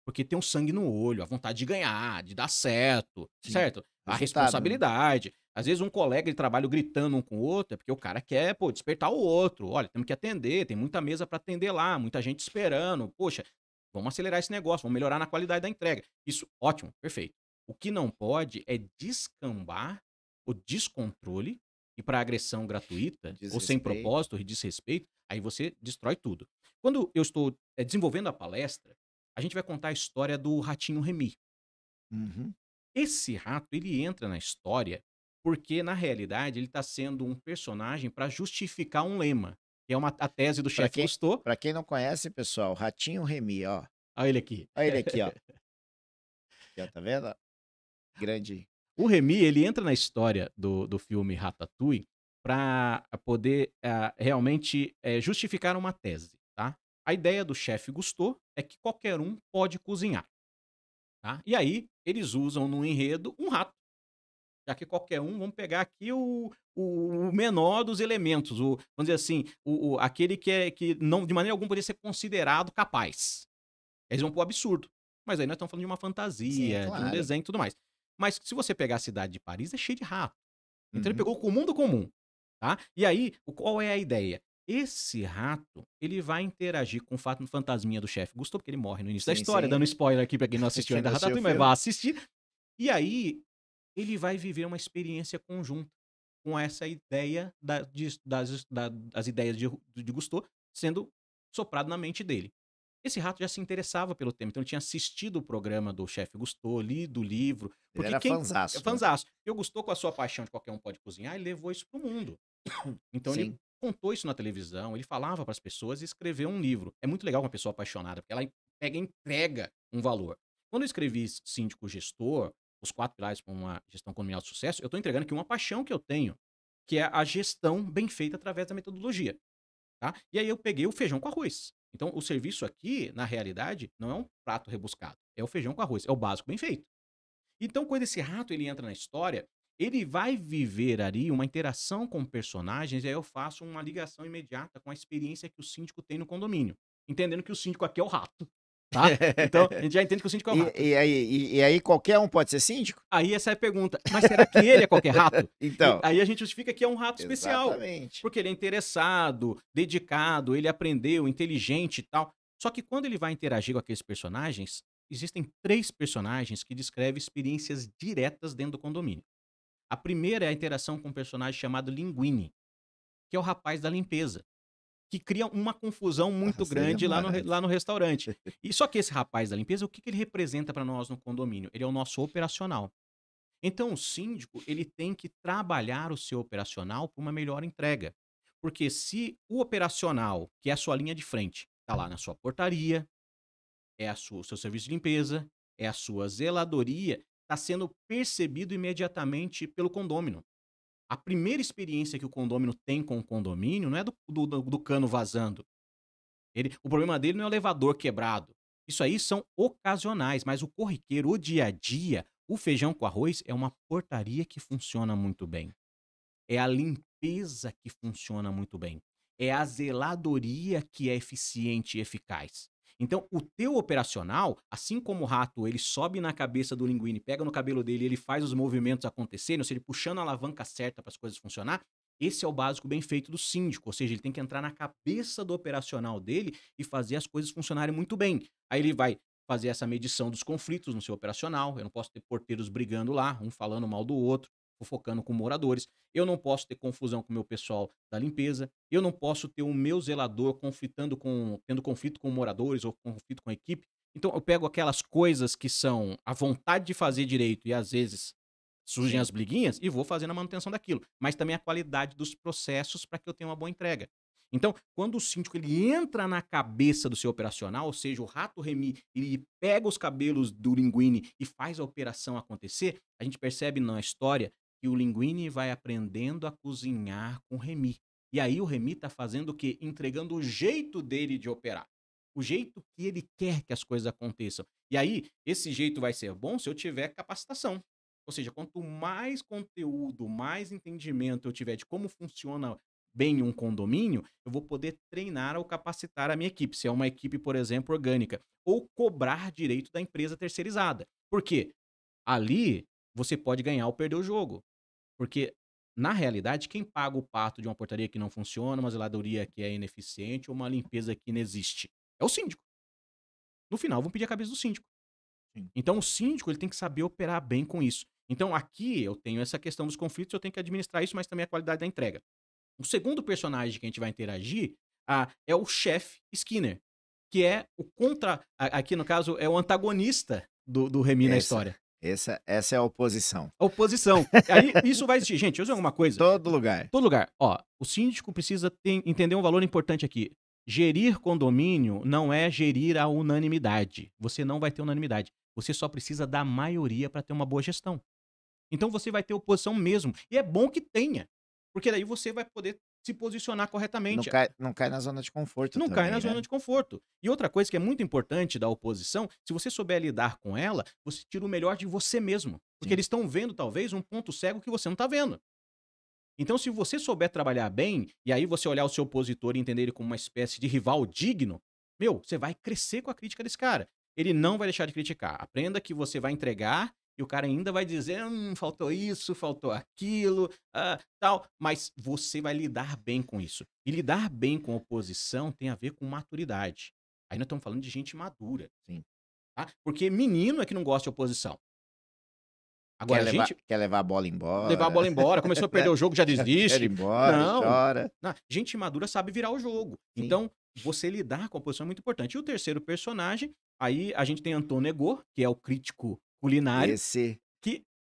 Speaker 2: Porque tem o sangue no olho, a vontade de ganhar, de dar certo,
Speaker 1: Sim,
Speaker 2: certo? A
Speaker 1: resultado, né.
Speaker 2: responsabilidade. Às vezes um colega de trabalho gritando um com o outro, é porque o cara quer, pô, despertar o outro. Olha, temos que atender, tem muita mesa para atender lá, muita gente esperando. Poxa, vamos acelerar esse negócio, vamos melhorar na qualidade da entrega. Isso, ótimo, perfeito. O que não pode é descambar o descontrole e para agressão
Speaker 1: O
Speaker 2: gratuita ou sem
Speaker 1: desrespeito.
Speaker 2: propósito e desrespeito, aí você destrói tudo. Quando eu estou desenvolvendo a palestra, a gente vai contar a história do ratinho Remy.
Speaker 1: Uhum.
Speaker 2: Esse rato, ele entra na história porque, na realidade, ele está sendo um personagem para justificar um lema, que é a tese do
Speaker 1: Pra
Speaker 2: chefe
Speaker 1: quem
Speaker 2: Gusteau.
Speaker 1: pra quem não conhece, pessoal, Ratinho Remy, ó.
Speaker 2: Olha ele aqui.
Speaker 1: Olha ele aqui, ó. Aqui, ó, tá vendo? Grande.
Speaker 2: O Remy, ele entra na história do filme Ratatouille para poder realmente justificar uma tese, tá? A ideia do chefe Gusteau é que qualquer um pode cozinhar, tá? E aí, eles usam no enredo um rato. Já que qualquer um, vamos pegar aqui o menor dos elementos, vamos dizer assim, aquele que não, de maneira alguma, poderia ser considerado capaz. Eles vão pro absurdo. Mas aí nós estamos falando de uma
Speaker 1: Sim,
Speaker 2: fantasia, de um
Speaker 1: claro.
Speaker 2: desenho e tudo mais. Mas se você pegar a cidade de Paris, é cheio de rato. Então ele
Speaker 1: Uhum.
Speaker 2: pegou o comum do comum, tá? E aí, qual é a ideia? Esse rato, ele vai interagir com o fato fantasminha do chefe Gusteau, porque ele morre no início da
Speaker 1: Sim,
Speaker 2: história, dando
Speaker 1: sim.
Speaker 2: spoiler aqui pra quem não assistiu
Speaker 1: Quem
Speaker 2: ainda
Speaker 1: não assistiu o
Speaker 2: Ratatouille, mas
Speaker 1: filme.
Speaker 2: vá assistir. E aí, ele vai viver uma experiência conjunta com essa ideia das ideias de Gusteau sendo soprado na mente dele. Esse rato já se interessava pelo tema, então ele tinha assistido o programa do chefe Gusteau, lido o livro,
Speaker 1: Ele
Speaker 2: porque
Speaker 1: era
Speaker 2: quem é
Speaker 1: fanzaço, né.
Speaker 2: fanzaço. E o Gusteau, com a sua paixão de qualquer um pode cozinhar, ele levou isso para o mundo. Então ele
Speaker 1: Sim.
Speaker 2: contou isso na televisão, ele falava para as pessoas e escreveu um livro. É muito legal uma pessoa apaixonada, porque ela pega e entrega um valor. Quando eu escrevi Síndico Gestor, os 4 pilares para uma gestão condominial de sucesso, eu estou entregando aqui uma paixão que eu tenho, que é a gestão bem feita através da metodologia, tá? E aí eu peguei o feijão com arroz. Então o serviço aqui, na realidade, não é um prato rebuscado, é o feijão com arroz, é o básico bem feito. Então, quando esse rato ele entra na história, ele vai viver ali uma interação com personagens, e aí eu faço uma ligação imediata com a experiência que o síndico tem no condomínio, entendendo que o síndico aqui é o rato, tá? Então, a gente já entende que o síndico é o rato.
Speaker 1: E aí qualquer um pode ser síndico?
Speaker 2: Aí essa é a pergunta, mas será que ele é qualquer rato? E
Speaker 1: Então,
Speaker 2: aí a gente justifica que é um rato especial,
Speaker 1: exatamente.
Speaker 2: porque ele é interessado, dedicado, ele aprendeu, inteligente e tal. Só que quando ele vai interagir com aqueles personagens, existem 3 personagens que descrevem experiências diretas dentro do condomínio. A primeira é a interação com um personagem chamado Linguini, que é o rapaz da limpeza, que cria uma confusão muito
Speaker 1: Nossa, aí é
Speaker 2: grande
Speaker 1: barato.
Speaker 2: lá no restaurante. E só que esse rapaz da limpeza, o que ele representa para nós no condomínio? Ele é o nosso operacional. Então o síndico, ele tem que trabalhar o seu operacional para uma melhor entrega. Porque se o operacional, que é a sua linha de frente, está lá na sua portaria, é o seu serviço de limpeza, é a sua zeladoria, está sendo percebido imediatamente pelo condômino. A primeira experiência que o condômino tem com o condomínio não é do cano vazando. O problema dele não é o elevador quebrado. Isso aí são ocasionais, mas o corriqueiro, o dia a dia, o feijão com arroz é uma portaria que funciona muito bem. É a limpeza que funciona muito bem. É a zeladoria que é eficiente e eficaz. Então, o teu operacional, assim como o rato, ele sobe na cabeça do Linguini, pega no cabelo dele, ele faz os movimentos acontecerem, ou seja, ele puxando a alavanca certa para as coisas funcionar, esse é o básico bem feito do síndico, ou seja, ele tem que entrar na cabeça do operacional dele e fazer as coisas funcionarem muito bem. Aí ele vai fazer essa medição dos conflitos no seu operacional, eu não posso ter porteiros brigando lá, um falando mal do outro, fofocando com moradores. Eu não posso ter confusão com o meu pessoal da limpeza. Eu não posso ter o meu zelador tendo conflito com moradores ou conflito com a equipe. Então eu pego aquelas coisas que são a vontade de fazer direito e às vezes surgem
Speaker 1: Sim.
Speaker 2: as briguinhas e vou fazendo a manutenção daquilo. Mas também a qualidade dos processos para que eu tenha uma boa entrega. Então, quando o síndico ele entra na cabeça do seu operacional, ou seja, o rato Remy, ele pega os cabelos do Linguini e faz a operação acontecer, a gente percebe na história que o Linguini vai aprendendo a cozinhar com o Remy. E aí o Remy está fazendo o quê? Entregando o jeito dele de operar. O jeito que ele quer que as coisas aconteçam. E aí, esse jeito vai ser bom se eu tiver capacitação. Ou seja, quanto mais conteúdo, mais entendimento eu tiver de como funciona bem um condomínio, eu vou poder treinar ou capacitar a minha equipe. Se é uma equipe, por exemplo, orgânica. Ou cobrar direito da empresa terceirizada. Por quê? Ali você pode ganhar ou perder o jogo. Porque, na realidade, quem paga o pato de uma portaria que não funciona, uma zeladoria que é ineficiente ou uma limpeza que não existe? É o síndico. No final, vão pedir a cabeça do síndico.
Speaker 1: Sim.
Speaker 2: Então, o síndico ele tem que saber operar bem com isso. Então, aqui eu tenho essa questão dos conflitos, eu tenho que administrar isso, mas também a qualidade da entrega. O segundo personagem que a gente vai interagir é o chefe Skinner, que é o aqui no caso, é o antagonista do Remy na
Speaker 1: Essa,
Speaker 2: história.
Speaker 1: essa é a oposição.
Speaker 2: A oposição. Aí isso vai existir. Gente, deixa eu dizer alguma coisa.
Speaker 1: Todo lugar.
Speaker 2: Todo lugar. Ó, o síndico precisa entender um valor importante aqui. Gerir condomínio não é gerir a unanimidade. Você não vai ter unanimidade. Você só precisa da maioria para ter uma boa gestão. Então você vai ter oposição mesmo. E é bom que tenha. Porque daí você vai poder se posicionar
Speaker 1: Não
Speaker 2: corretamente.
Speaker 1: cai, não cai na zona de conforto
Speaker 2: Não cai na
Speaker 1: também,
Speaker 2: zona
Speaker 1: né?
Speaker 2: de conforto. E outra coisa que é muito importante da oposição, se você souber lidar com ela, você tira o melhor de você mesmo. Porque
Speaker 1: Sim.
Speaker 2: eles estão vendo, talvez, um ponto cego que você não está vendo. Então, se você souber trabalhar bem, e aí você olhar o seu opositor e entender ele como uma espécie de rival digno, meu, você vai crescer com a crítica desse cara. Ele não vai deixar de criticar. Aprenda que você vai entregar e o cara ainda vai dizer, faltou isso, faltou aquilo, tal. Mas você vai lidar bem com isso. E lidar bem com oposição tem a ver com maturidade. Aí nós estamos falando de gente madura.
Speaker 1: Sim.
Speaker 2: Tá? Porque menino é que não gosta de oposição. Agora,
Speaker 1: Quer levar a bola embora.
Speaker 2: levar a bola embora, começou a perder o jogo, já
Speaker 1: Quer
Speaker 2: desiste.
Speaker 1: ir embora,
Speaker 2: Não.
Speaker 1: chora.
Speaker 2: Não, gente madura sabe virar o jogo.
Speaker 1: Sim.
Speaker 2: Então, você lidar com a oposição é muito importante. E o terceiro personagem, aí a gente tem Antônio Egor, que é o crítico culinário.
Speaker 1: Esse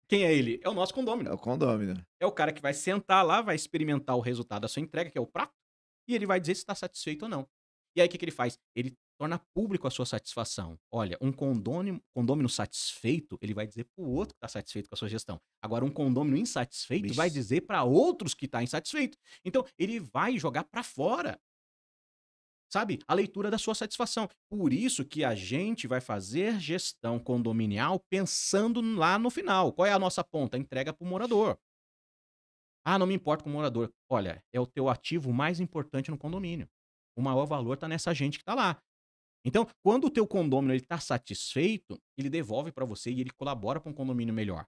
Speaker 2: Quem é ele? É o nosso condômino.
Speaker 1: é o condômino.
Speaker 2: É o cara que vai sentar lá, vai experimentar o resultado da sua entrega, que é o prato, e ele vai dizer se está satisfeito ou não. E aí o que ele faz? Ele torna público a sua satisfação. Olha, um condômino satisfeito, ele vai dizer para o outro que está satisfeito com a sua gestão. Agora, um condômino insatisfeito vai dizer para outros que está insatisfeito. Então, ele vai jogar para fora, sabe? A leitura da sua satisfação. Por isso que a gente vai fazer gestão condominial pensando lá no final. Qual é a nossa ponta? Entrega para o morador. Não me importo com o morador. Olha, é o teu ativo mais importante no condomínio. O maior valor está nessa gente que está lá. Então, quando o teu condômino está satisfeito, ele devolve para você e ele colabora para um condomínio melhor.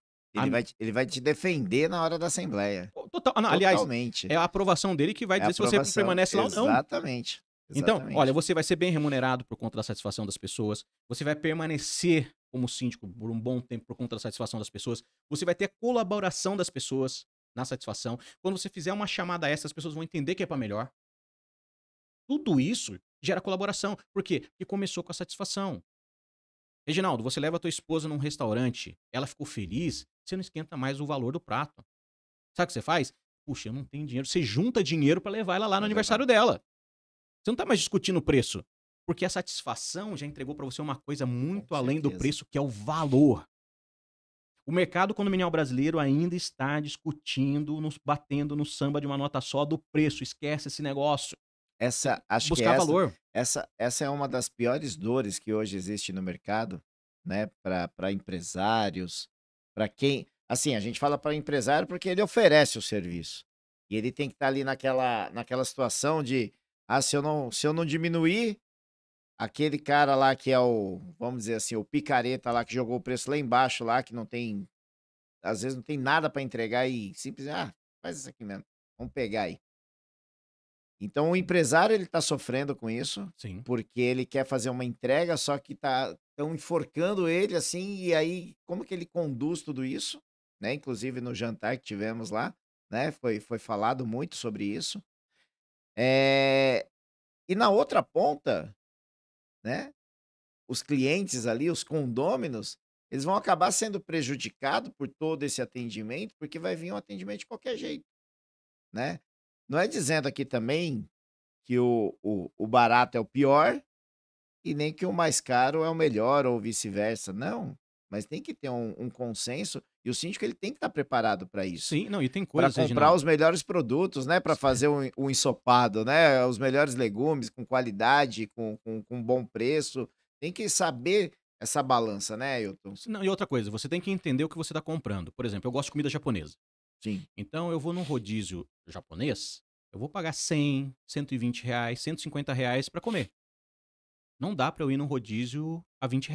Speaker 1: Ele vai te defender na hora da assembleia.
Speaker 2: Aliás,
Speaker 1: Totalmente.
Speaker 2: é a aprovação dele que vai dizer se você permanece lá ou não.
Speaker 1: Exatamente.
Speaker 2: Então, olha, você vai ser bem remunerado por conta da satisfação das pessoas. Você vai permanecer como síndico por um bom tempo por conta da satisfação das pessoas. Você vai ter a colaboração das pessoas na satisfação. Quando você fizer uma chamada extra, as pessoas vão entender que é para melhor. Tudo isso gera colaboração. Por quê? Porque começou com a satisfação. Reginaldo, você leva a tua esposa num restaurante, ela ficou feliz, você não esquenta mais o valor do prato. Sabe o que você faz? Puxa, eu não tenho dinheiro. Você junta dinheiro para levar ela lá no aniversário dela. Você não tá mais discutindo o preço. Porque a satisfação já entregou para você uma coisa muito além do preço, que é o valor. O mercado condominial brasileiro ainda está discutindo, batendo no samba de uma nota só do preço. Esquece esse negócio.
Speaker 1: Acho que
Speaker 2: Buscar valor.
Speaker 1: essa é uma das piores dores que hoje existe no mercado, né? Para empresários, para quem. Assim, a gente fala para empresário porque ele oferece o serviço. E ele tem que estar ali naquela situação de, se eu não diminuir, aquele cara lá que é vamos dizer assim, o picareta lá que jogou o preço lá embaixo, lá, que não tem, às vezes não tem nada para entregar e simplesmente, faz isso aqui mesmo, vamos pegar aí. Então o empresário ele tá sofrendo com isso,
Speaker 2: Sim.
Speaker 1: porque ele quer fazer uma entrega, só que estão enforcando ele assim, e aí como que ele conduz tudo isso, né? Inclusive no jantar que tivemos lá, né? Foi falado muito sobre isso. E na outra ponta, né? Os clientes ali, os condôminos, eles vão acabar sendo prejudicados por todo esse atendimento, porque vai vir um atendimento de qualquer jeito, né? Não é dizendo aqui também que o barato é o pior e nem que o mais caro é o melhor ou vice-versa, não. Mas tem que ter um consenso e o síndico ele tem que estar preparado para isso.
Speaker 2: Sim, não, e tem
Speaker 1: Para
Speaker 2: coisas,
Speaker 1: comprar
Speaker 2: Reginaldo.
Speaker 1: os melhores produtos, né? Para fazer um ensopado, né? Os melhores legumes com qualidade, com bom preço. Tem que saber essa balança, né, Ailton?
Speaker 2: Não, e outra coisa, você tem que entender o que você está comprando. Por exemplo, eu gosto de comida japonesa.
Speaker 1: Sim.
Speaker 2: Então eu vou num rodízio japonês, eu vou pagar 100, R$ 120, R$ 150 para comer. Não dá para eu ir num rodízio a R$ 20.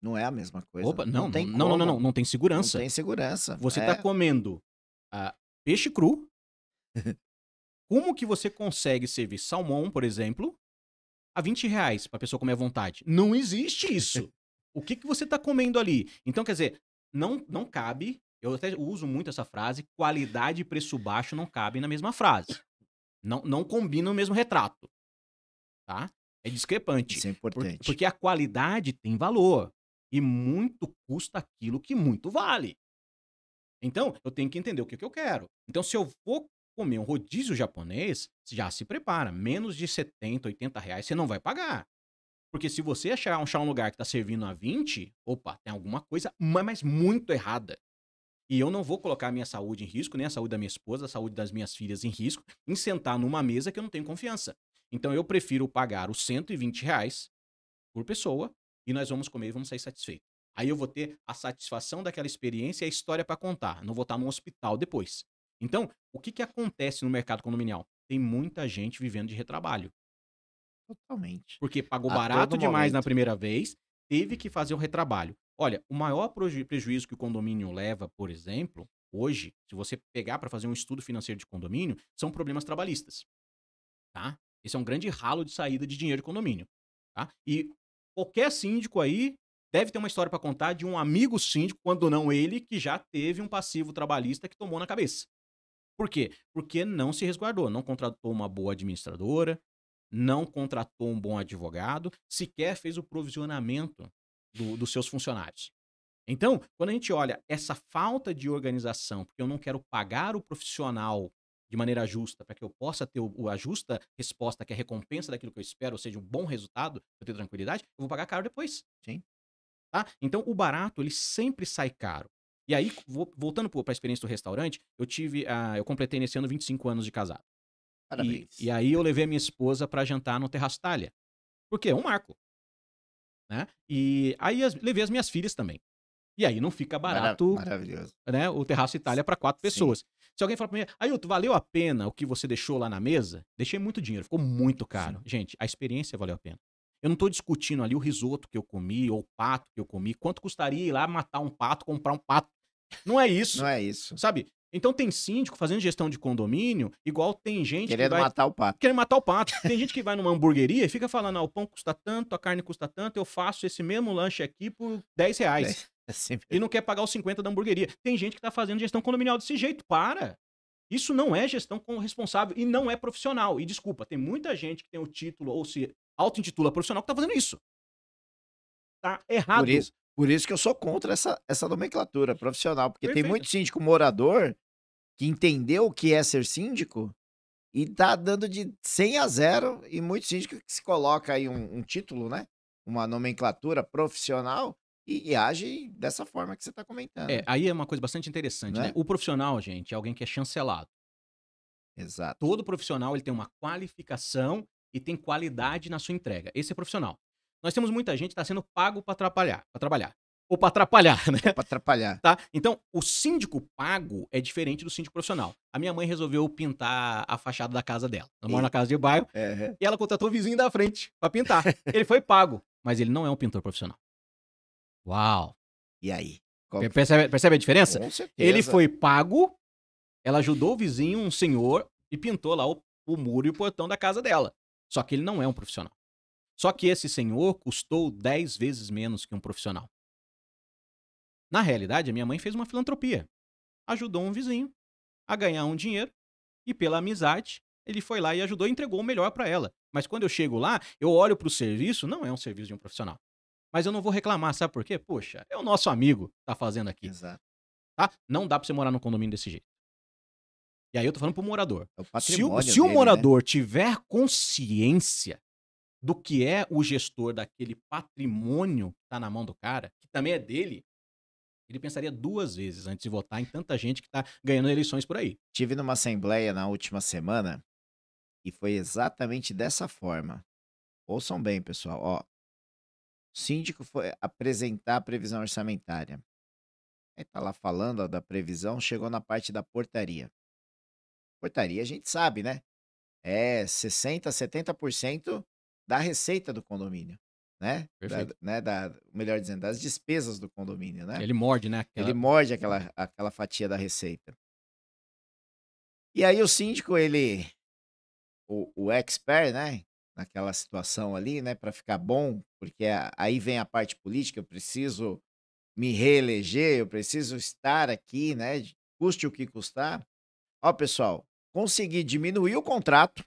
Speaker 1: Não é a mesma coisa.
Speaker 2: Opa,
Speaker 1: Não
Speaker 2: não,
Speaker 1: tem
Speaker 2: não, não, não, não,
Speaker 1: como.
Speaker 2: não tem
Speaker 1: Não
Speaker 2: segurança.
Speaker 1: tem segurança.
Speaker 2: Você está comendo peixe cru. Como que você consegue servir salmão, por exemplo, a R$ 20 para a pessoa comer à vontade? Não existe isso. O que você está comendo ali? Então, quer dizer, não cabe. Eu até uso muito essa frase: qualidade e preço baixo não cabem na mesma frase. Não combina no mesmo retrato. Tá? É discrepante.
Speaker 1: Isso é importante.
Speaker 2: Porque a qualidade tem valor. E muito custa aquilo que muito vale. Então, eu tenho que entender o que eu quero. Então, se eu for comer um rodízio japonês, já se prepara. Menos de 70, R$ 80 você não vai pagar. Porque se você achar um lugar que está servindo a 20, opa, tem alguma coisa, mas muito errada. E eu não vou colocar a minha saúde em risco, nem a saúde da minha esposa, a saúde das minhas filhas em risco, em sentar numa mesa que eu não tenho confiança. Então eu prefiro pagar os R$ 120 por pessoa e nós vamos comer e vamos sair satisfeitos. Aí eu vou ter a satisfação daquela experiência e a história para contar. Não vou estar num hospital depois. Então, o que acontece no mercado condominial? Tem muita gente vivendo de retrabalho.
Speaker 1: Totalmente.
Speaker 2: Porque pagou
Speaker 1: A
Speaker 2: barato
Speaker 1: todo
Speaker 2: demais na
Speaker 1: momento.
Speaker 2: primeira vez, teve que fazer o retrabalho. Olha, o maior prejuízo que o condomínio leva, por exemplo, hoje, se você pegar para fazer um estudo financeiro de condomínio, são problemas trabalhistas. Tá? Esse é um grande ralo de saída de dinheiro de condomínio. Tá? E qualquer síndico aí deve ter uma história para contar de um amigo síndico, quando não ele, que já teve um passivo trabalhista que tomou na cabeça. Por quê? Porque não se resguardou, não contratou uma boa administradora, não contratou um bom advogado, sequer fez o provisionamento dos seus funcionários. Então, quando a gente olha essa falta de organização, porque eu não quero pagar o profissional de maneira justa, para que eu possa ter a justa resposta, que é a recompensa daquilo que eu espero, ou seja, um bom resultado, para eu ter tranquilidade, eu vou pagar caro depois.
Speaker 1: Sim.
Speaker 2: Tá? Então, o barato, ele sempre sai caro. E aí, voltando para a experiência do restaurante, eu completei nesse ano 25 anos de casado.
Speaker 1: Parabéns.
Speaker 2: E aí eu levei a minha esposa para jantar no Terraço Itália. Porque é um marco. Né? E aí levei as minhas filhas também. E aí não fica barato,
Speaker 1: Maravilhoso.
Speaker 2: né, o Terraço Itália para 4
Speaker 1: Sim.
Speaker 2: pessoas. Se alguém falar para mim, Ailton, valeu a pena o que você deixou lá na mesa? Deixei muito dinheiro, ficou muito caro.
Speaker 1: Sim.
Speaker 2: Gente, a experiência valeu a pena. Eu não estou discutindo ali o risoto que eu comi ou o pato que eu comi. Quanto custaria ir lá matar um pato, comprar um pato? Não é isso.
Speaker 1: Não é isso.
Speaker 2: Sabe? Então tem síndico fazendo gestão de condomínio, igual tem gente que
Speaker 1: Querendo
Speaker 2: vai
Speaker 1: matar o pato.
Speaker 2: querendo matar o pato. Tem gente que vai numa hamburgueria e fica falando, o pão custa tanto, a carne custa tanto, eu faço esse mesmo lanche aqui por R$ 10. E não quer pagar os 50 da hamburgueria. Tem gente que tá fazendo gestão condominial desse jeito. Para! Isso não é gestão responsável e não é profissional. E desculpa, tem muita gente que tem o título ou se auto-intitula profissional que tá fazendo isso. Tá errado.
Speaker 1: Por isso que eu sou contra essa nomenclatura profissional, porque tem
Speaker 2: Perfeito.
Speaker 1: muito síndico morador que entendeu o que é ser síndico e tá dando de 100 a 0, e muito síndico que se coloca aí um título, né? Uma nomenclatura profissional e age dessa forma que você tá comentando.
Speaker 2: Aí é uma coisa bastante interessante, né?
Speaker 1: Né?
Speaker 2: O profissional, gente, é alguém que é chancelado.
Speaker 1: Exato.
Speaker 2: Todo profissional ele tem uma qualificação e tem qualidade na sua entrega. Esse é profissional. Nós temos muita gente que está sendo pago para trabalhar. Ou para atrapalhar, né?
Speaker 1: Pra atrapalhar.
Speaker 2: Tá? Então, o síndico pago é diferente do síndico profissional. A minha mãe resolveu pintar a fachada da casa dela. Ela mora na casa de bairro
Speaker 1: É.
Speaker 2: e ela contratou o vizinho da frente para pintar. Ele foi pago, mas ele não é um pintor profissional. Uau!
Speaker 1: E aí?
Speaker 2: Percebe a diferença?
Speaker 1: Com certeza.
Speaker 2: Ele foi pago, ela ajudou o vizinho, um senhor, e pintou lá o muro e o portão da casa dela. Só que ele não é um profissional. Só que esse senhor custou 10 vezes menos que um profissional. Na realidade, a minha mãe fez uma filantropia. Ajudou um vizinho a ganhar um dinheiro e, pela amizade, ele foi lá e ajudou e entregou o melhor para ela. Mas quando eu chego lá, eu olho para o serviço, não é um serviço de um profissional. Mas eu não vou reclamar, sabe por quê? Poxa, é o nosso amigo que tá fazendo aqui.
Speaker 1: Exato.
Speaker 2: Tá? Não dá pra você morar num condomínio desse jeito. E aí eu tô falando pro morador.
Speaker 1: É o patrimônio
Speaker 2: Se o
Speaker 1: dele,
Speaker 2: morador tiver consciência do que é o gestor daquele patrimônio que tá na mão do cara, que também é dele, ele pensaria 2 vezes antes de votar em tanta gente que tá ganhando eleições por aí.
Speaker 1: Tive numa assembleia na última semana e foi exatamente dessa forma. Ouçam bem, pessoal. Ó, o síndico foi apresentar a previsão orçamentária. Aí tá lá falando, ó, da previsão, chegou na parte da portaria. Portaria a gente sabe, né? É 60, 70% da receita do condomínio, né?
Speaker 2: Perfeito.
Speaker 1: Melhor dizendo, das despesas do condomínio, né?
Speaker 2: Ele morde, né?
Speaker 1: Ele morde aquela fatia da receita. E aí o síndico, o expert, né? Naquela situação ali, né? Para ficar bom, porque aí vem a parte política, eu preciso me reeleger, eu preciso estar aqui, né? Custe o que custar. Ó, pessoal, consegui diminuir o contrato.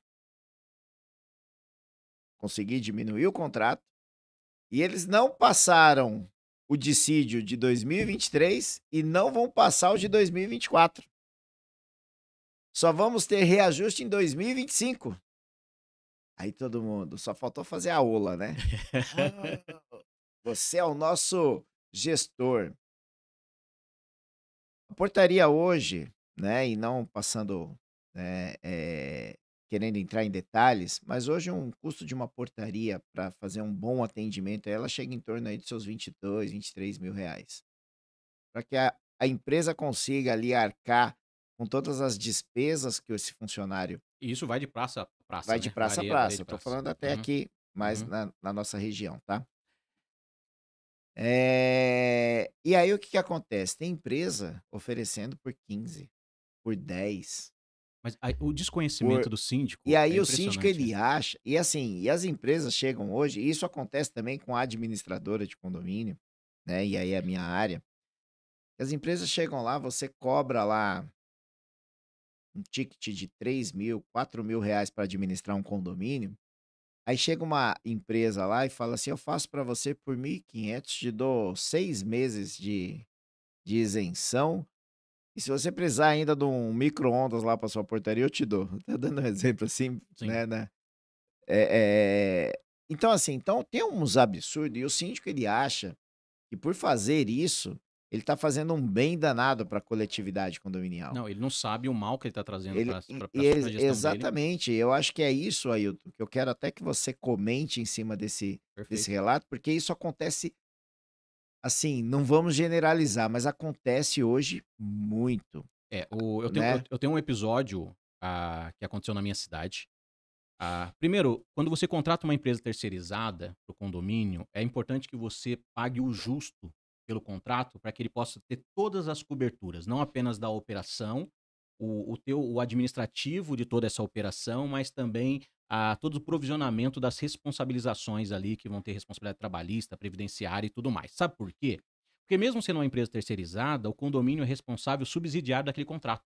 Speaker 1: E eles não passaram o dissídio de 2023 e não vão passar o de 2024. Só vamos ter reajuste em 2025. Aí todo mundo, só faltou fazer a ola, né? Você é o nosso gestor. A portaria hoje, né, e não passando, né, querendo entrar em detalhes, mas hoje um custo de uma portaria para fazer um bom atendimento, ela chega em torno aí dos seus 22, 23 mil reais. Para que a empresa consiga ali arcar com todas as despesas que esse funcionário
Speaker 2: E isso vai de praça a praça,
Speaker 1: vai de
Speaker 2: né?
Speaker 1: praça a
Speaker 2: Varia
Speaker 1: praça.
Speaker 2: de
Speaker 1: Eu tô
Speaker 2: praça.
Speaker 1: falando até aqui, mais
Speaker 2: uhum.
Speaker 1: na nossa região, tá? E aí o que acontece? Tem empresa oferecendo por 15, por 10.
Speaker 2: Mas o desconhecimento do síndico
Speaker 1: E aí
Speaker 2: é
Speaker 1: o síndico
Speaker 2: impressionante.
Speaker 1: ele acha, e assim, e as empresas chegam hoje, e isso acontece também com a administradora de condomínio, né? E aí é a minha área. As empresas chegam lá, você cobra lá um ticket de 3 mil, 4 mil reais para administrar um condomínio. Aí chega uma empresa lá e fala assim: eu faço para você por 1.500, te dou 6 meses de isenção. E se você precisar ainda de um micro-ondas lá para sua portaria, eu te dou. Tá dando um exemplo assim,
Speaker 2: Sim.
Speaker 1: né? Então, assim, então tem uns absurdos. E o síndico ele acha que por fazer isso, ele está fazendo um bem danado para a coletividade condominial.
Speaker 2: Não, ele não sabe o mal que ele tá trazendo
Speaker 1: Ele,
Speaker 2: pra
Speaker 1: e-
Speaker 2: pra
Speaker 1: e
Speaker 2: gestão dele.
Speaker 1: exatamente, eu acho que é isso, Ailton, que eu quero até que você comente em cima desse
Speaker 2: Perfeito.
Speaker 1: relato, porque isso acontece, assim, não vamos generalizar, mas acontece hoje muito, né?
Speaker 2: Eu tenho um episódio que aconteceu na minha cidade. Primeiro, quando você contrata uma empresa terceirizada pro condomínio, é importante que você pague o justo pelo contrato para que ele possa ter todas as coberturas, não apenas da operação, o administrativo de toda essa operação, mas também todo o provisionamento das responsabilizações ali, que vão ter responsabilidade trabalhista, previdenciária e tudo mais. Sabe por quê? Porque mesmo sendo uma empresa terceirizada, o condomínio é responsável subsidiário daquele contrato.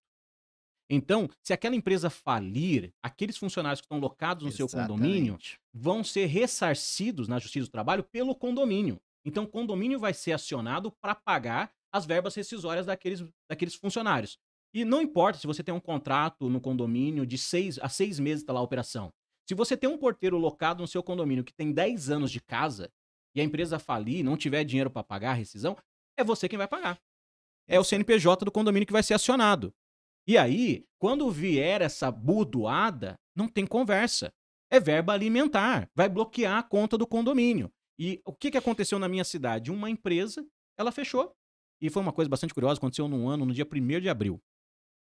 Speaker 2: Então, se aquela empresa falir, aqueles funcionários que estão locados no seu condomínio
Speaker 1: Exatamente.
Speaker 2: vão ser ressarcidos na Justiça do Trabalho pelo condomínio. Então, o condomínio vai ser acionado para pagar as verbas rescisórias daqueles funcionários. E não importa se você tem um contrato no condomínio de 6 meses está lá a operação. Se você tem um porteiro locado no seu condomínio que tem 10 anos de casa e a empresa falir e não tiver dinheiro para pagar a rescisão, é você quem vai pagar. É o
Speaker 1: Exa
Speaker 2: CNPJ do condomínio que vai ser acionado. E aí, quando vier essa burdoada, não tem conversa. É verba alimentar, vai bloquear a conta do condomínio. E o que aconteceu na minha cidade? Uma empresa, ela fechou. E foi uma coisa bastante curiosa, aconteceu num ano, no dia 1º de abril.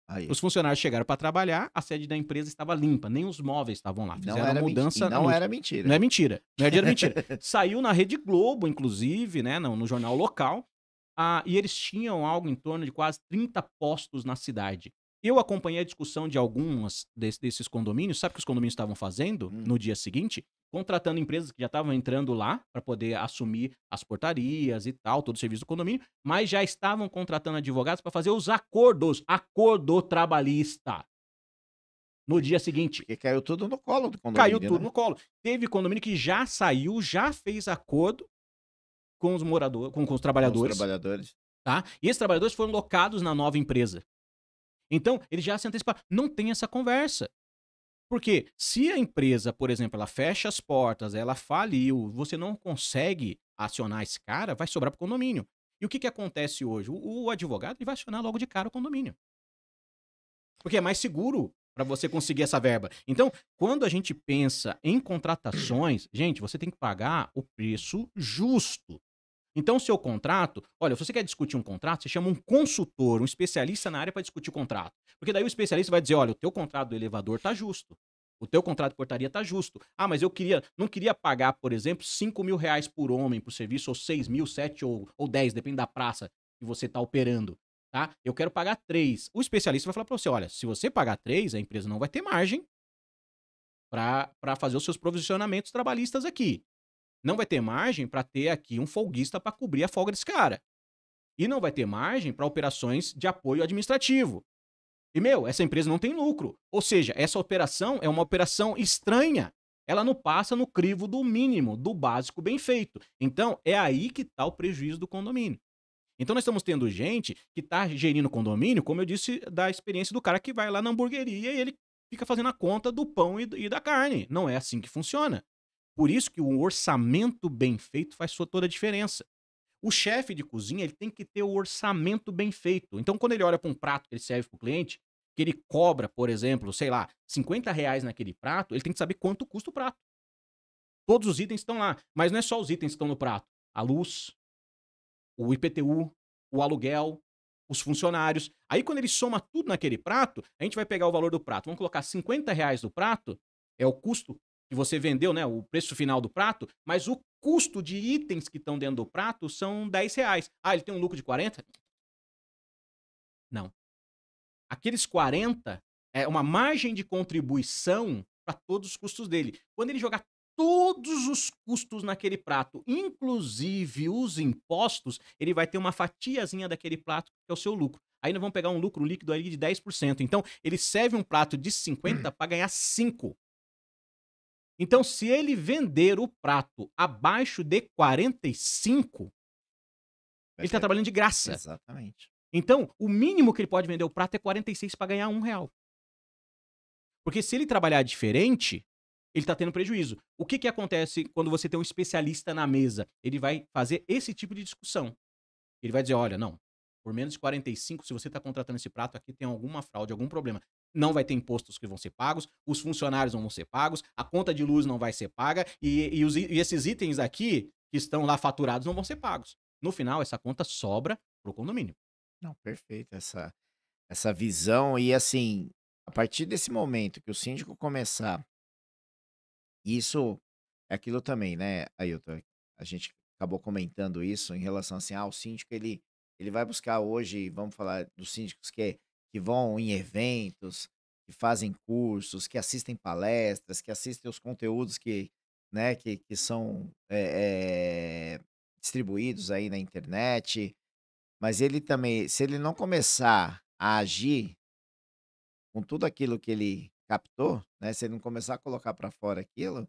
Speaker 1: Aí.
Speaker 2: Os funcionários chegaram para trabalhar, a sede da empresa estava limpa, nem os móveis estavam lá. Fizeram a
Speaker 1: E
Speaker 2: mudança à
Speaker 1: não
Speaker 2: noite.
Speaker 1: era
Speaker 2: Não
Speaker 1: mentira.
Speaker 2: é mentira, não é dinheiro mentira. Saiu na Rede Globo, inclusive, né, no jornal local, e eles tinham algo em torno de quase 30 postos na cidade. Eu acompanhei a discussão de algumas desses condomínios. Sabe o que os condomínios estavam fazendo
Speaker 1: Hum.
Speaker 2: no dia seguinte? Contratando empresas que já estavam entrando lá para poder assumir as portarias e tal, todo o serviço do condomínio, mas já estavam contratando advogados para fazer os acordo trabalhista. No dia seguinte,
Speaker 1: Porque caiu tudo no colo do
Speaker 2: caiu
Speaker 1: condomínio,
Speaker 2: tudo
Speaker 1: né?
Speaker 2: no colo. Teve condomínio que já saiu, já fez acordo com os moradores, com os
Speaker 1: Com os
Speaker 2: trabalhadores,
Speaker 1: trabalhadores.
Speaker 2: tá? E esses trabalhadores foram locados na nova empresa. Então, eles já se anteciparam. Não tem essa conversa. Porque se a empresa, por exemplo, ela fecha as portas, ela faliu, você não consegue acionar esse cara, vai sobrar para o condomínio. E o que acontece hoje? O advogado ele vai acionar logo de cara o condomínio. Porque é mais seguro para você conseguir essa verba. Então, quando a gente pensa em contratações, gente, você tem que pagar o preço justo. Então, o seu contrato, olha, se você quer discutir um contrato, você chama um consultor, um especialista na área para discutir o contrato. Porque daí o especialista vai dizer, olha, o teu contrato do elevador tá justo. O teu contrato de portaria tá justo. Ah, mas não queria pagar, por exemplo, R$ 5.000 por homem por serviço, ou 6.000, 7 ou 10, depende da praça que você tá operando, tá? Eu quero pagar 3. O especialista vai falar para você, olha, se você pagar 3, a empresa não vai ter margem para fazer os seus provisionamentos trabalhistas aqui. Não vai ter margem para ter aqui um folguista para cobrir a folga desse cara. E não vai ter margem para operações de apoio administrativo. E, essa empresa não tem lucro. Ou seja, essa operação é uma operação estranha. Ela não passa no crivo do mínimo, do básico bem feito. Então, é aí que está o prejuízo do condomínio. Então, nós estamos tendo gente que está gerindo o condomínio, como eu disse, da experiência do cara que vai lá na hamburgueria e ele fica fazendo a conta do pão e da carne. Não é assim que funciona. Por isso que o orçamento bem feito faz toda a diferença. O chefe de cozinha ele tem que ter o orçamento bem feito. Então, quando ele olha para um prato que ele serve para o cliente, que ele cobra, por exemplo, sei lá, R$ 50 naquele prato, ele tem que saber quanto custa o prato. Todos os itens estão lá, mas não é só os itens que estão no prato. A luz, o IPTU, o aluguel, os funcionários. Aí, quando ele soma tudo naquele prato, a gente vai pegar o valor do prato. Vamos colocar R$ 50 do prato, é o custo que você vendeu, né? O preço final do prato, mas o custo de itens que estão dentro do prato são R$ 10. Ah, ele tem um lucro de 40? Não. Aqueles 40 é uma margem de contribuição para todos os custos dele. Quando ele jogar todos os custos naquele prato, inclusive os impostos, ele vai ter uma fatiazinha daquele prato que é o seu lucro. Aí nós vamos pegar um lucro líquido aí de 10%. Então, ele serve um prato de 50 para ganhar 5. Então, se ele vender o prato abaixo de 45, ele está trabalhando de graça.
Speaker 1: Exatamente.
Speaker 2: Então, o mínimo que ele pode vender o prato é 46 para ganhar R$ 1. Porque se ele trabalhar diferente, ele está tendo prejuízo. O que acontece quando você tem um especialista na mesa? Ele vai fazer esse tipo de discussão. Ele vai dizer, olha, não, por menos de 45, se você está contratando esse prato, aqui tem alguma fraude, algum problema. Não vai ter impostos que vão ser pagos, os funcionários não vão ser pagos, a conta de luz não vai ser paga e esses itens aqui que estão lá faturados não vão ser pagos. No final, essa conta sobra para o condomínio.
Speaker 1: Não, perfeito essa visão. E assim, a partir desse momento que o síndico começar, isso é aquilo também, né, Ailton? A gente acabou comentando isso em relação assim, o síndico ele vai buscar hoje, vamos falar dos síndicos que vão em eventos, que fazem cursos, que assistem palestras, que assistem os conteúdos que, né, que são distribuídos aí na internet, mas ele também, se ele não começar a agir com tudo aquilo que ele captou, né, se ele não começar a colocar para fora aquilo,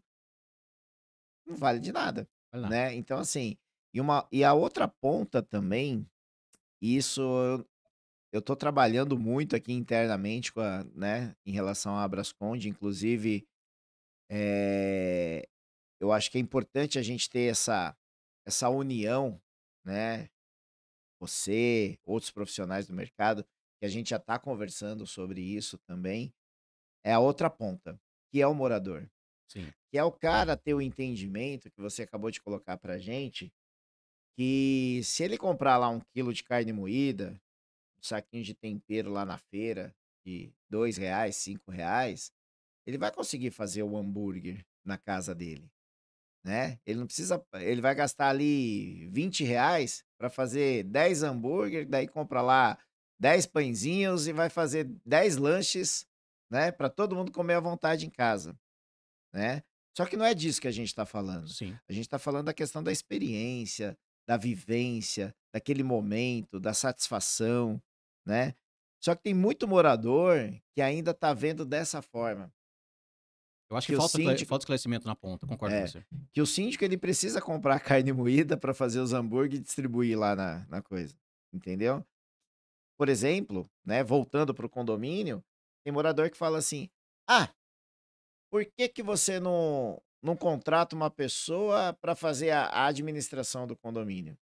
Speaker 1: não vale de nada,
Speaker 2: Vai lá.
Speaker 1: né. Então assim, e a outra ponta também, isso eu tô trabalhando muito aqui internamente com a né, em relação à Abrasconde, inclusive, eh, eu acho que é importante a gente ter essa união, né, você, outros profissionais do mercado, que a gente já está conversando sobre isso também, é a outra ponta, que é o morador.
Speaker 2: Sim.
Speaker 1: Que é o cara ter o entendimento que você acabou de colocar pra gente, que se ele comprar lá 1 quilo de carne moída, um saquinho de tempero lá na feira de R$ 2, R$ 5, ele vai conseguir fazer o hambúrguer na casa dele, né. Ele não precisa ele vai gastar ali R$ 20 para fazer 10 hambúrguer, daí compra lá 10 pãezinhos e vai fazer 10 lanches, né, para todo mundo comer à vontade em casa. Né. Só que não é disso que a gente está falando.
Speaker 2: Sim.
Speaker 1: A gente está falando da questão da experiência, da vivência, daquele momento, da satisfação, né. Só que tem muito morador que ainda está vendo dessa forma,
Speaker 2: Eu acho que
Speaker 1: que o síndico
Speaker 2: falta esclarecimento na ponta, concordo com
Speaker 1: é,
Speaker 2: você.
Speaker 1: que o síndico ele precisa comprar carne moída para fazer os hambúrguer e distribuir lá na coisa, entendeu. Por exemplo, né, voltando para o condomínio, tem morador que fala assim: "Ah, por que que você não contrata uma pessoa para fazer a administração do condomínio?"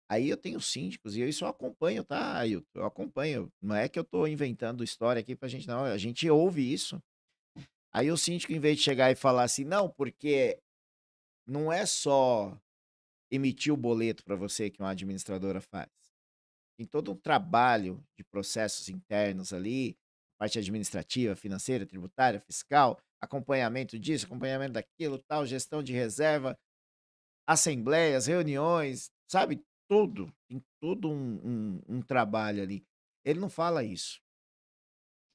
Speaker 1: Aí eu tenho síndicos e isso eu acompanho, tá, Ailton? Eu acompanho. Não é que eu tô inventando história aqui pra gente, não. A gente ouve isso. Aí o síndico, em vez de chegar e falar assim, não, porque não é só emitir o boleto para você que uma administradora faz. Tem todo um trabalho de processos internos ali, parte administrativa, financeira, tributária, fiscal, acompanhamento disso, acompanhamento daquilo, tal, gestão de reserva, assembleias, reuniões, sabe? Tudo. Tem todo um trabalho ali. Ele não fala isso.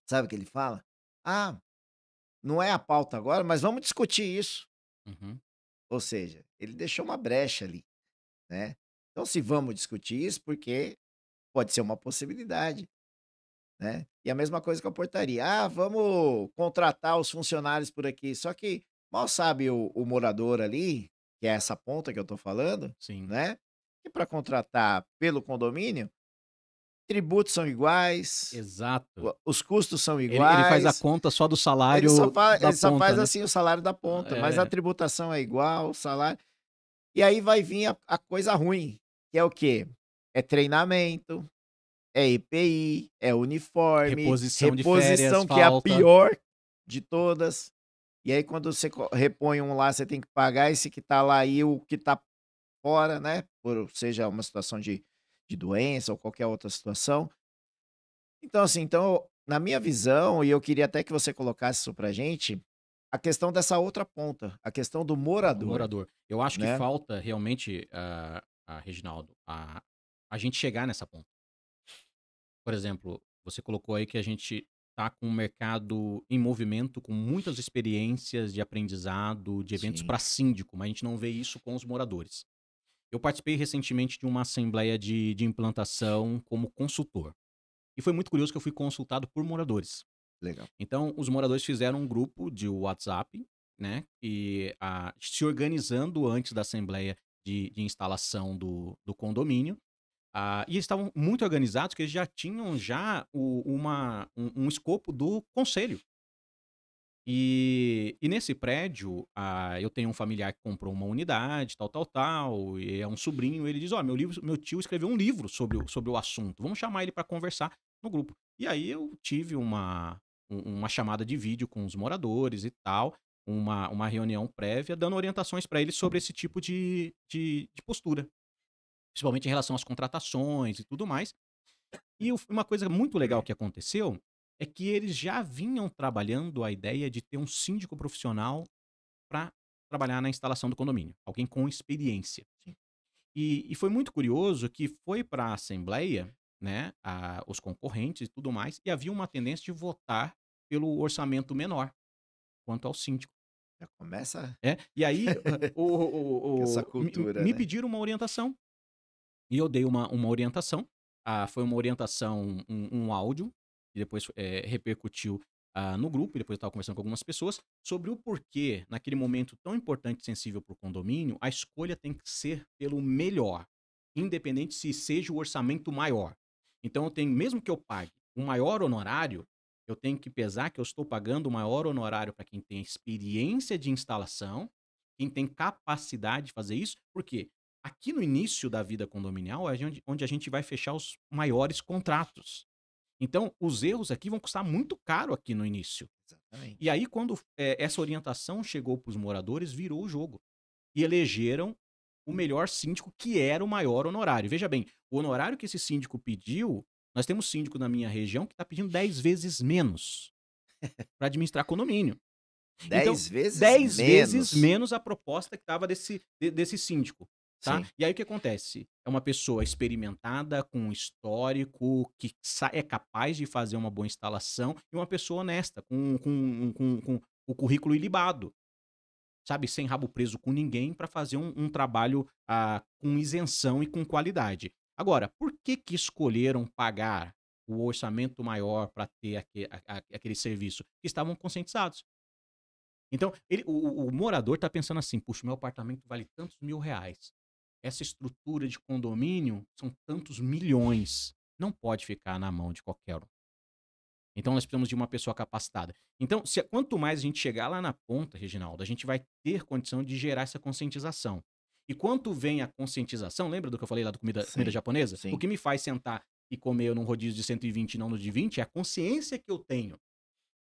Speaker 1: Sabe o que ele fala? Ah, não é a pauta agora, mas vamos discutir isso.
Speaker 2: Uhum.
Speaker 1: Ou seja, ele deixou uma brecha ali, né? Então, se vamos discutir isso, porque pode ser uma possibilidade. Né. E a mesma coisa com a portaria: "Ah, vamos contratar os funcionários por aqui", só que mal sabe o morador ali, que é essa ponta que eu tô falando,
Speaker 2: Sim.
Speaker 1: né, que para contratar pelo condomínio, tributos são iguais,
Speaker 2: Exato.
Speaker 1: os custos são
Speaker 2: Ele faz a
Speaker 1: iguais,
Speaker 2: conta só do salário da
Speaker 1: ele só
Speaker 2: ponta,
Speaker 1: faz,
Speaker 2: né.
Speaker 1: assim, o salário da ponta, mas a
Speaker 2: É,
Speaker 1: tributação é igual, o salário e aí vai vir a coisa ruim, que é o quê? É treinamento, é EPI, é uniforme,
Speaker 2: reposição de férias,
Speaker 1: reposição, que é a
Speaker 2: falta.
Speaker 1: pior de todas. E aí quando você repõe um lá, você tem que pagar esse que tá lá e o que tá fora, né, por seja uma situação de doença ou qualquer outra situação. Então assim, então, na minha visão, e eu queria até que você colocasse isso pra gente, a questão dessa outra ponta, a questão do
Speaker 2: Do
Speaker 1: morador,
Speaker 2: morador. Eu acho que
Speaker 1: né.
Speaker 2: falta realmente, Reginaldo, a gente chegar nessa ponta. Por exemplo, você colocou aí que a gente tá com um mercado em movimento, com muitas experiências de aprendizado, de eventos
Speaker 1: Sim,
Speaker 2: para síndico, mas a gente não vê isso com os moradores. Eu participei recentemente de uma assembleia de implantação como consultor. E foi muito curioso que eu fui consultado por moradores.
Speaker 1: legal.
Speaker 2: Então, os moradores fizeram um grupo de WhatsApp, né? E se organizando antes da assembleia de instalação do condomínio. E eles estavam muito organizados, que eles já tinham já um escopo do conselho. E nesse prédio, eu tenho um familiar que comprou uma unidade, tal, tal, tal, e é um sobrinho. Ele diz: Ó, meu tio escreveu um livro sobre o assunto, vamos chamar ele para conversar no grupo. E aí eu tive uma chamada de vídeo com os moradores e tal, uma reunião prévia, dando orientações para eles sobre esse tipo de postura, principalmente em relação às contratações e tudo mais. E uma coisa muito legal que aconteceu é que eles já vinham trabalhando a ideia de ter um síndico profissional para trabalhar na instalação do condomínio. Alguém com experiência.
Speaker 1: Sim.
Speaker 2: E foi muito curioso que foi para a assembleia, né, os concorrentes e tudo mais, e havia uma tendência de votar pelo orçamento menor, quanto ao síndico.
Speaker 1: Já começa
Speaker 2: E aí,
Speaker 1: com essa cultura,
Speaker 2: me
Speaker 1: né?
Speaker 2: pediram uma orientação, e eu dei uma orientação. Foi uma orientação, um áudio, e depois repercutiu no grupo, e depois eu estava conversando com algumas pessoas, sobre o porquê, naquele momento tão importante e sensível para o condomínio, a escolha tem que ser pelo melhor, independente se seja o orçamento maior. Então, eu tenho, mesmo que eu pague um maior honorário, eu tenho que pesar que eu estou pagando o maior honorário para quem tem experiência de instalação, quem tem capacidade de fazer isso, porque aqui no início da vida condominial é onde a gente vai fechar os maiores contratos. Então, os erros aqui vão custar muito caro aqui no início.
Speaker 1: Exatamente.
Speaker 2: E aí, quando essa orientação chegou para os moradores, virou o jogo. E elegeram o melhor síndico, que era o maior honorário. Veja bem, o honorário que esse síndico pediu, nós temos síndico na minha região que está pedindo 10 vezes menos para administrar condomínio.
Speaker 1: 10 vezes
Speaker 2: 10 vezes
Speaker 1: menos.
Speaker 2: menos a proposta que estava desse síndico. Tá?
Speaker 1: Sim.
Speaker 2: E aí o que acontece? É uma pessoa experimentada, com um histórico, que é capaz de fazer uma boa instalação, e uma pessoa honesta, com o currículo ilibado, sabe? Sem rabo preso com ninguém, para fazer um trabalho com isenção e com qualidade. Agora, por que escolheram pagar o orçamento maior para ter aquele serviço? Que estavam conscientizados. Então, o morador está pensando assim: puxa, meu apartamento vale tantos R$ 1.000. Essa estrutura de condomínio são tantos milhões. Não pode ficar na mão de qualquer um. Então, nós precisamos de uma pessoa capacitada. Então, quanto mais a gente chegar lá na ponta, Reginaldo, a gente vai ter condição de gerar essa conscientização. E quanto vem a conscientização, lembra do que eu falei lá do comida japonesa?
Speaker 1: Sim.
Speaker 2: O que me faz sentar e comer num rodízio de 120 e não no de 20 é a consciência que eu tenho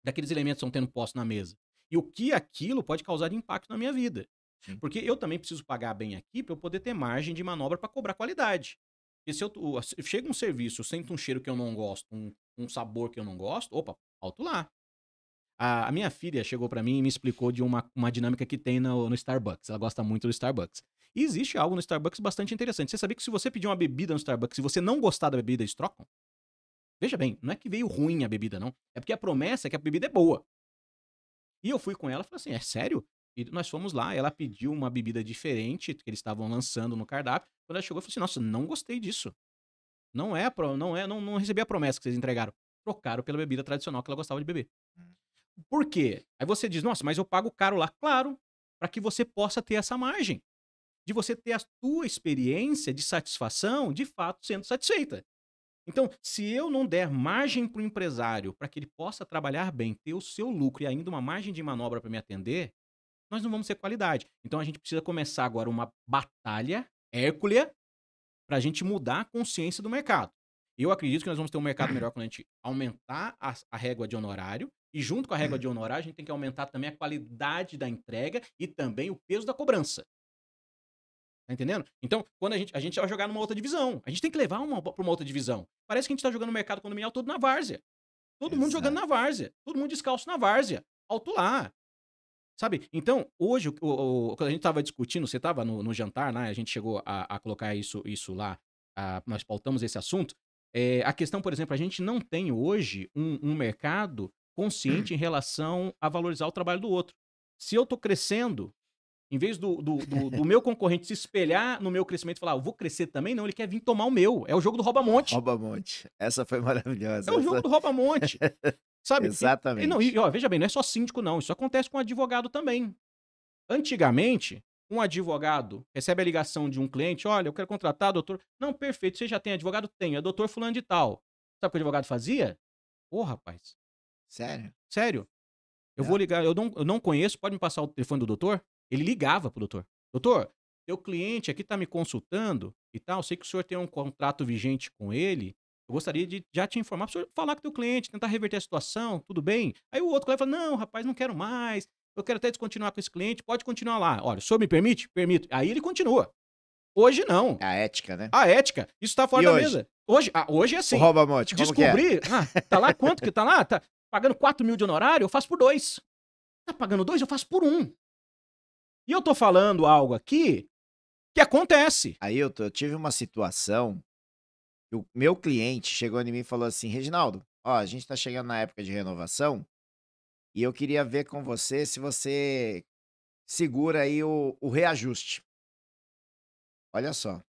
Speaker 2: daqueles elementos que estão tendo posto na mesa. E o que aquilo pode causar de impacto na minha vida.
Speaker 1: Sim.
Speaker 2: Porque eu também preciso pagar bem aqui para eu poder ter margem de manobra para cobrar qualidade. Porque se chega um serviço, eu sinto um cheiro que eu não gosto, um sabor que eu não gosto, opa, alto lá. A minha filha chegou para mim e me explicou de uma dinâmica que tem no Starbucks. Ela gosta muito do Starbucks. E existe algo no Starbucks bastante interessante. Você sabia que se você pedir uma bebida no Starbucks e você não gostar da bebida, eles trocam? Veja bem, não é que veio ruim a bebida, não. É porque a promessa é que a bebida é boa. E eu fui com ela e falei assim: é sério? E nós fomos lá, ela pediu uma bebida diferente que eles estavam lançando no cardápio. Quando ela chegou, eu falei assim: nossa, não gostei disso. Não recebi a promessa que vocês entregaram. Trocaram pela bebida tradicional que ela gostava de beber. Por quê? Aí você diz: nossa, mas eu pago caro lá. Claro, para que você possa ter essa margem. De você ter a tua experiência de satisfação, de fato, sendo satisfeita. Então, se eu não der margem para o empresário para que ele possa trabalhar bem, ter o seu lucro e ainda uma margem de manobra para me atender, nós não vamos ter qualidade. Então, a gente precisa começar agora uma batalha hérculea para a gente mudar a consciência do mercado. Eu acredito que nós vamos ter um mercado melhor quando a gente aumentar a régua de honorário, e junto com a régua de honorário, a gente tem que aumentar também a qualidade da entrega e também o peso da cobrança. Tá entendendo? Então, quando a gente vai jogar numa outra divisão. A gente tem que levar para uma outra divisão. Parece que a gente tá jogando o mercado condominial todo na várzea. Todo mundo jogando na várzea. Todo mundo descalço na várzea. Alto lá. Sabe? Então, hoje, quando a gente tava discutindo, você tava no jantar, né? A gente chegou a colocar isso lá. Nós pautamos esse assunto. A questão, por exemplo, a gente não tem hoje um mercado consciente em relação a valorizar o trabalho do outro. Se eu tô crescendo, em vez do meu concorrente se espelhar no meu crescimento e falar: eu vou crescer também, não, ele quer vir tomar o meu. É o jogo do rouba-monte.
Speaker 1: Rouba-monte. Essa foi maravilhosa.
Speaker 2: É o jogo do rouba-monte. Sabe?
Speaker 1: Exatamente.
Speaker 2: Veja bem, não é só síndico, não. Isso acontece com advogado também. Antigamente, um advogado recebe a ligação de um cliente: olha, eu quero contratar, doutor. Não, perfeito, você já tem advogado? Tenho, é doutor fulano de tal. Sabe o que o advogado fazia? Ô, rapaz.
Speaker 1: Sério?
Speaker 2: Sério. Eu vou ligar, eu não conheço, pode me passar o telefone do doutor? Ele ligava pro doutor. Doutor, teu cliente aqui tá me consultando e tal, sei que o senhor tem um contrato vigente com ele, eu gostaria de já te informar, pro senhor falar com teu cliente, tentar reverter a situação, tudo bem? Aí o outro colega fala: não, rapaz, não quero mais, eu quero até descontinuar com esse cliente, pode continuar lá. Olha, o senhor me permite? Permito. Aí ele continua. Hoje não.
Speaker 1: A ética, né?
Speaker 2: A ética, isso tá fora
Speaker 1: E
Speaker 2: da
Speaker 1: hoje?
Speaker 2: mesa. Hoje é assim.
Speaker 1: O rouba-monte, como que é?
Speaker 2: Descobrir, tá lá quanto que tá lá? Tá pagando 4 mil de honorário, eu faço por 2. Tá pagando 2, eu faço por 1. E eu tô falando algo aqui que acontece.
Speaker 1: Aí eu tive uma situação que o meu cliente chegou em mim e falou assim: Reginaldo, ó, a gente tá chegando na época de renovação e eu queria ver com você se você segura aí o reajuste. Olha só.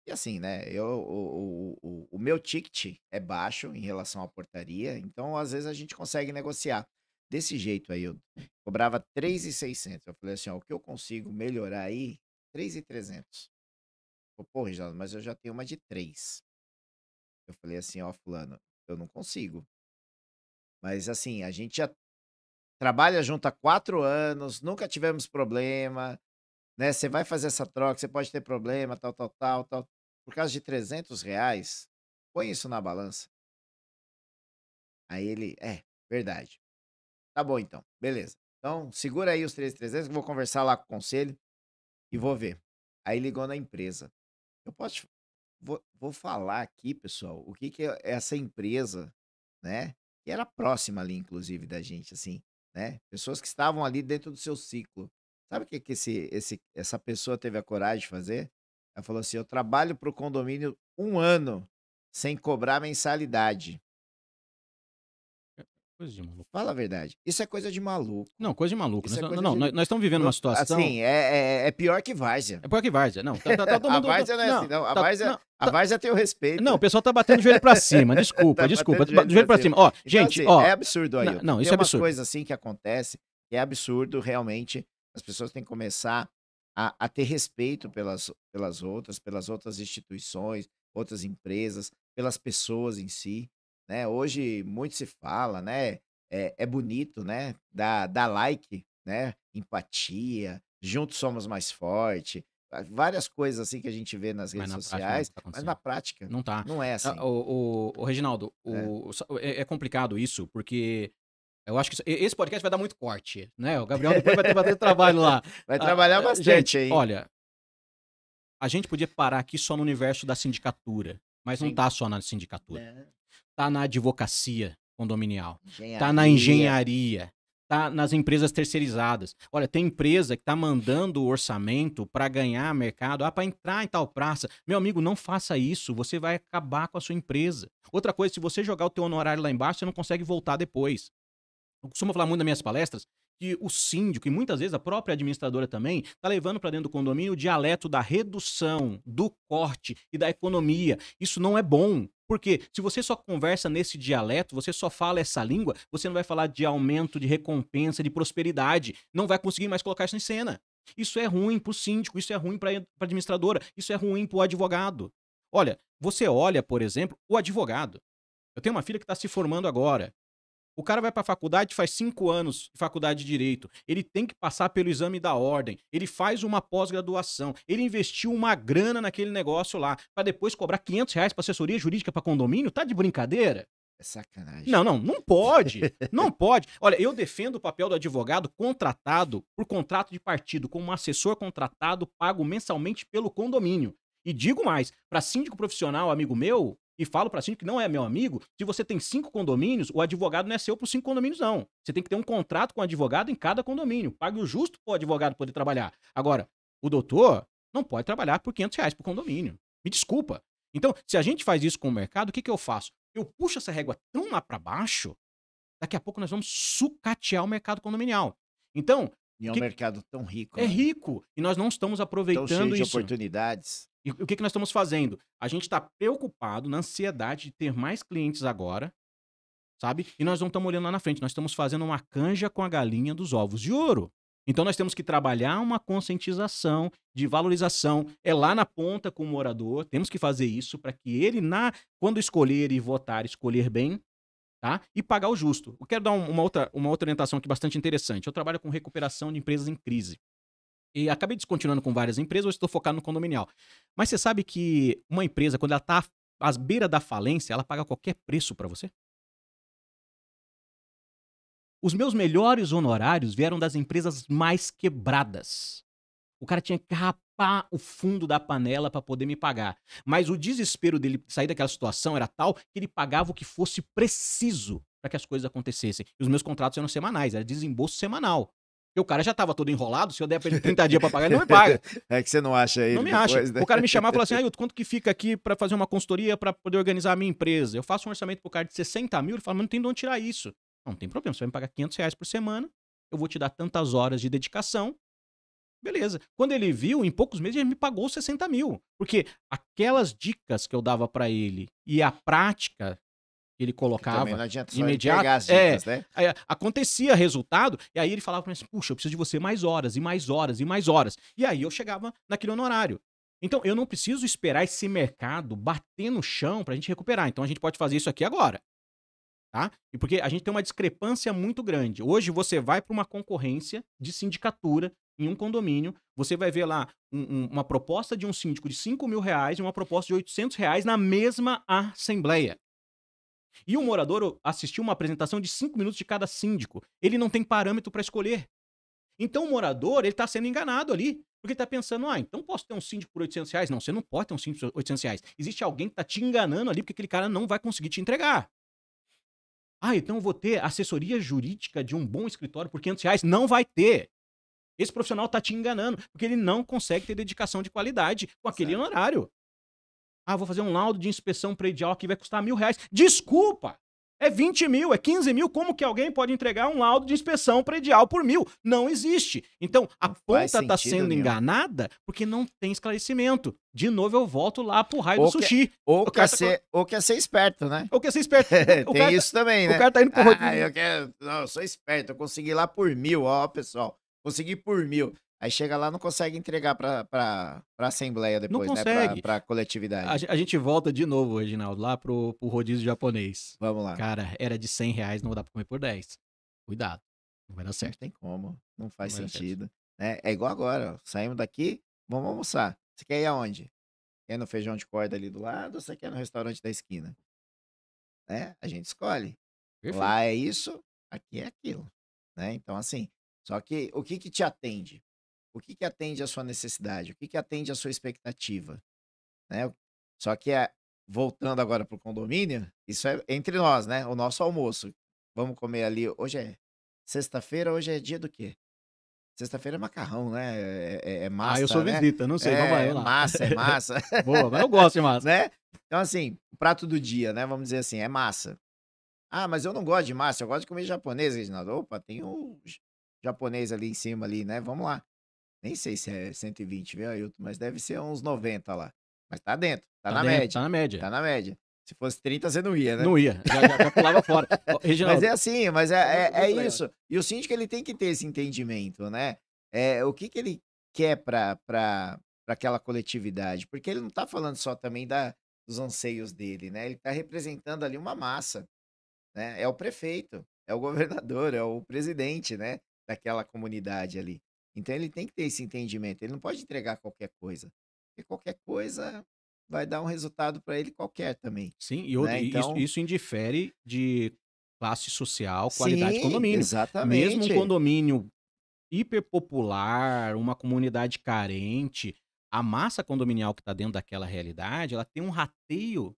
Speaker 1: E assim, né, o meu ticket é baixo em relação à portaria, então às vezes a gente consegue negociar. Desse jeito aí, eu cobrava 3.600. Eu falei assim: ó, o que eu consigo melhorar aí, 3.300. Pô, Reginaldo, mas eu já tenho uma de 3. Eu falei assim: ó, fulano, eu não consigo. Mas assim, a gente já trabalha junto há 4 anos, nunca tivemos problema, né? Você vai fazer essa troca, você pode ter problema, tal, tal, tal, tal. Por causa de R$ 300, põe isso na balança. Aí ele, verdade. Tá bom então, beleza. Então, segura aí os 3.300 que eu vou conversar lá com o conselho e vou ver. Aí ligou na empresa. Eu posso, vou falar aqui, pessoal, o que que é essa empresa, né? Que era próxima ali, inclusive, da gente, assim, né? Pessoas que estavam ali dentro do seu ciclo. Sabe o que que essa pessoa teve a coragem de fazer? Ela falou assim: eu trabalho para o condomínio 1 ano sem cobrar mensalidade.
Speaker 2: Coisa de maluco.
Speaker 1: Fala a verdade. Isso é coisa de maluco.
Speaker 2: Não, coisa de maluco.
Speaker 1: Isso é coisa
Speaker 2: Não,
Speaker 1: de.
Speaker 2: nós estamos vivendo uma situação.
Speaker 1: Assim, é pior que várzea.
Speaker 2: É pior que várzea. Não, tá todo
Speaker 1: A
Speaker 2: mundo.
Speaker 1: várzea não é assim, não. A várzea tem o respeito.
Speaker 2: Não, o pessoal tá batendo o joelho pra cima. Desculpa,
Speaker 1: Tá
Speaker 2: desculpa.
Speaker 1: batendo
Speaker 2: Do joelho pra cima. Ó,
Speaker 1: Então,
Speaker 2: gente,
Speaker 1: assim,
Speaker 2: ó.
Speaker 1: é absurdo aí.
Speaker 2: Não, isso
Speaker 1: Tem
Speaker 2: é
Speaker 1: umas
Speaker 2: absurdo.
Speaker 1: coisas assim que acontece que é absurdo, realmente. As pessoas têm que começar a ter respeito pelas outras instituições, outras empresas, pelas pessoas em si, né? Hoje muito se fala, né? É bonito, né? Dar like, né? Empatia, juntos somos mais forte. Várias coisas assim que a gente vê nas
Speaker 2: Mas
Speaker 1: redes
Speaker 2: na prática não
Speaker 1: sociais,
Speaker 2: tá
Speaker 1: mas na
Speaker 2: acontecendo.
Speaker 1: prática
Speaker 2: Não tá.
Speaker 1: não é assim.
Speaker 2: O Reginaldo,
Speaker 1: É.
Speaker 2: é complicado isso, porque eu acho que esse podcast vai dar muito corte, né? O Gabriel depois vai ter bastante trabalho lá.
Speaker 1: Vai trabalhar bastante
Speaker 2: Gente,
Speaker 1: aí.
Speaker 2: olha, a gente podia parar aqui só no universo da sindicatura, mas não
Speaker 1: Sim.
Speaker 2: tá só na sindicatura.
Speaker 1: Né?
Speaker 2: Tá na advocacia condominial, tá na
Speaker 1: Engenharia.
Speaker 2: engenharia, tá nas empresas terceirizadas. Olha, tem empresa que tá mandando o orçamento para ganhar mercado, para entrar em tal praça. Meu amigo, não faça isso, você vai acabar com a sua empresa. Outra coisa, se você jogar o teu honorário lá embaixo, você não consegue voltar depois. Eu costumo falar muito nas minhas palestras que o síndico, e muitas vezes a própria administradora também, está levando para dentro do condomínio o dialeto da redução, do corte e da economia. Isso não é bom. Porque se você só conversa nesse dialeto, você só fala essa língua, você não vai falar de aumento, de recompensa, de prosperidade. Não vai conseguir mais colocar isso em cena. Isso é ruim para o síndico, isso é ruim para a administradora, isso é ruim para o advogado. Olha, você olha, por exemplo, o advogado. Eu tenho uma filha que está se formando agora. O cara vai para a faculdade, faz 5 anos de faculdade de Direito. Ele tem que passar pelo exame da ordem. Ele faz uma pós-graduação. Ele investiu uma grana naquele negócio lá, para depois cobrar R$ 500 para assessoria jurídica para condomínio? Tá de brincadeira?
Speaker 1: É sacanagem.
Speaker 2: Não pode. Não pode. Olha, eu defendo o papel do advogado contratado por contrato de partido, como um assessor contratado, pago mensalmente pelo condomínio. E digo mais, para síndico profissional, amigo meu, e falo para síndico que não é meu amigo, se você tem 5 condomínios, o advogado não é seu para os 5 condomínios, não. Você tem que ter um contrato com o advogado em cada condomínio. Pague o justo para o advogado poder trabalhar. Agora, o doutor não pode trabalhar por R$ 500 por condomínio. Me desculpa. Então, se a gente faz isso com o mercado, o que eu faço? Eu puxo essa régua tão lá para baixo, daqui a pouco nós vamos sucatear o mercado condominial. Então,
Speaker 1: E é um mercado tão rico,
Speaker 2: é
Speaker 1: né?
Speaker 2: rico e nós não estamos
Speaker 1: Tão
Speaker 2: aproveitando
Speaker 1: cheio de
Speaker 2: isso.
Speaker 1: oportunidades.
Speaker 2: E o que nós estamos fazendo? A gente está preocupado, na ansiedade de ter mais clientes agora, sabe? E nós não estamos olhando lá na frente, nós estamos fazendo uma canja com a galinha dos ovos de ouro. Então nós temos que trabalhar uma conscientização de valorização. É lá na ponta com o morador, temos que fazer isso para que ele, quando escolher e votar, escolher bem, tá? E pagar o justo. Eu quero dar uma outra orientação aqui bastante interessante. Eu trabalho com recuperação de empresas em crise. E acabei descontinuando com várias empresas, hoje estou focado no condominial. Mas você sabe que uma empresa, quando ela está às beiras da falência, ela paga qualquer preço para você? Os meus melhores honorários vieram das empresas mais quebradas. O cara tinha que rapar o fundo da panela para poder me pagar. Mas o desespero dele sair daquela situação era tal que ele pagava o que fosse preciso para que as coisas acontecessem. E os meus contratos eram semanais, era desembolso semanal. Porque o cara já tava todo enrolado, se eu der pra ele 30 dias pra pagar, ele não me paga.
Speaker 1: É que você não acha ele
Speaker 2: Não me
Speaker 1: depois,
Speaker 2: acha.
Speaker 1: né?
Speaker 2: O cara me chamava e falava assim, Ailton, quanto que fica aqui pra fazer uma consultoria pra poder organizar a minha empresa? Eu faço um orçamento pro cara de 60 mil, ele fala, mas não tem de onde tirar isso. Não tem problema, você vai me pagar R$ 500 por semana, eu vou te dar tantas horas de dedicação, beleza. Quando ele viu, em poucos meses, ele me pagou 60 mil. Porque aquelas dicas que eu dava pra ele e a prática que ele
Speaker 1: Que também
Speaker 2: colocava
Speaker 1: não adianta
Speaker 2: de
Speaker 1: só
Speaker 2: imediato,
Speaker 1: entregar as dicas, né?
Speaker 2: aí acontecia resultado, e aí ele falava pra mim assim, puxa, eu preciso de você mais horas, e mais horas, e mais horas. E aí eu chegava naquele honorário. Então, eu não preciso esperar esse mercado bater no chão pra gente recuperar. Então, a gente pode fazer isso aqui agora, tá? E porque a gente tem uma discrepância muito grande. Hoje, você vai pra uma concorrência de sindicatura em um condomínio, você vai ver lá uma proposta de um síndico de R$ 5.000 e uma proposta de R$ 800 na mesma assembleia. E o morador assistiu uma apresentação de 5 minutos de cada síndico. Ele não tem parâmetro para escolher. Então o morador, ele tá sendo enganado ali. Porque ele tá pensando, então posso ter um síndico por R$ 800? Não, você não pode ter um síndico por R$ 800. Existe alguém que tá te enganando ali porque aquele cara não vai conseguir te entregar. Então eu vou ter assessoria jurídica de um bom escritório por R$ 500? Não vai ter. Esse profissional tá te enganando porque ele não consegue ter dedicação de qualidade com aquele
Speaker 1: Certo.
Speaker 2: honorário. Vou fazer um laudo de inspeção predial que vai custar R$ 1.000. Desculpa! É 20 mil, é 15 mil. Como que alguém pode entregar um laudo de inspeção predial por 1.000? Não existe. Então, a
Speaker 1: Não faz
Speaker 2: ponta está
Speaker 1: sentido
Speaker 2: sendo
Speaker 1: nenhum.
Speaker 2: enganada porque não tem esclarecimento. De novo, eu volto lá pro raio do
Speaker 1: Ou quer-
Speaker 2: sushi.
Speaker 1: Ou
Speaker 2: O
Speaker 1: quer
Speaker 2: cara tá
Speaker 1: ser esperto, né?
Speaker 2: Ou quer ser esperto. O
Speaker 1: Tem
Speaker 2: cara
Speaker 1: isso também, né?
Speaker 2: O cara tá indo pro rodízio.
Speaker 1: Eu sou esperto, eu consegui lá por 1.000, ó, pessoal. Consegui por 1.000. Aí chega lá, não consegue entregar pra assembleia
Speaker 2: Não
Speaker 1: depois, né?
Speaker 2: consegue.
Speaker 1: Pra coletividade.
Speaker 2: A gente volta de novo, Reginaldo, lá pro rodízio japonês.
Speaker 1: Vamos lá.
Speaker 2: Cara, era de R$ 100, não dá pra comer por 10. Cuidado. Não vai dar
Speaker 1: Não
Speaker 2: certo.
Speaker 1: tem como, não faz
Speaker 2: Não vai dar certo.
Speaker 1: sentido. Né? É igual agora, ó, saímos daqui, vamos almoçar. Você quer ir aonde? Quer ir no feijão de corda ali do lado ou você quer ir no restaurante da esquina? Né? A gente escolhe.
Speaker 2: Perfeito.
Speaker 1: Lá é isso, aqui é aquilo. Né? Então, assim, só que o que te atende? O que atende à sua necessidade? O que atende à sua expectativa? Né? Só que, voltando agora para o condomínio, isso é entre nós, né? O nosso almoço. Vamos comer ali. Hoje é sexta-feira, hoje é dia do quê? Sexta-feira é macarrão, né? É
Speaker 2: Eu sou
Speaker 1: massa, né?
Speaker 2: visita, não sei, vamos
Speaker 1: É
Speaker 2: lá.
Speaker 1: massa, é massa.
Speaker 2: Boa, mas eu gosto de massa.
Speaker 1: Né? Então, assim, o prato do dia, né? Vamos dizer assim, é massa. Mas eu não gosto de massa, eu gosto de comer japonês, Reginaldo. Opa, tem o japonês ali em cima ali, né? Vamos lá. Nem sei se é 120, viu, Ailton? Mas deve ser uns 90 lá. Mas tá dentro, tá na
Speaker 2: dentro,
Speaker 1: média.
Speaker 2: Tá na média.
Speaker 1: Tá na média. Se fosse 30, você não ia, né?
Speaker 2: Não ia, já pulava fora. Reginaldo,
Speaker 1: Mas é assim, mas
Speaker 2: muito
Speaker 1: é
Speaker 2: legal.
Speaker 1: isso. E o síndico, ele tem que ter esse entendimento, né? O que ele quer para aquela coletividade? Porque ele não tá falando só também dos anseios dele, né? Ele tá representando ali uma massa, né? É o prefeito, é o governador, é o presidente, né? Daquela comunidade ali. Então ele tem que ter esse entendimento. Ele não pode entregar qualquer coisa. Porque qualquer coisa vai dar um resultado para ele qualquer também,
Speaker 2: Sim,
Speaker 1: né?
Speaker 2: e
Speaker 1: Então,
Speaker 2: isso indifere de classe social, qualidade de
Speaker 1: sim,
Speaker 2: condomínio. Mesmo um
Speaker 1: exatamente.
Speaker 2: condomínio hiperpopular, uma comunidade carente, a massa condominial que está dentro daquela realidade, ela tem um rateio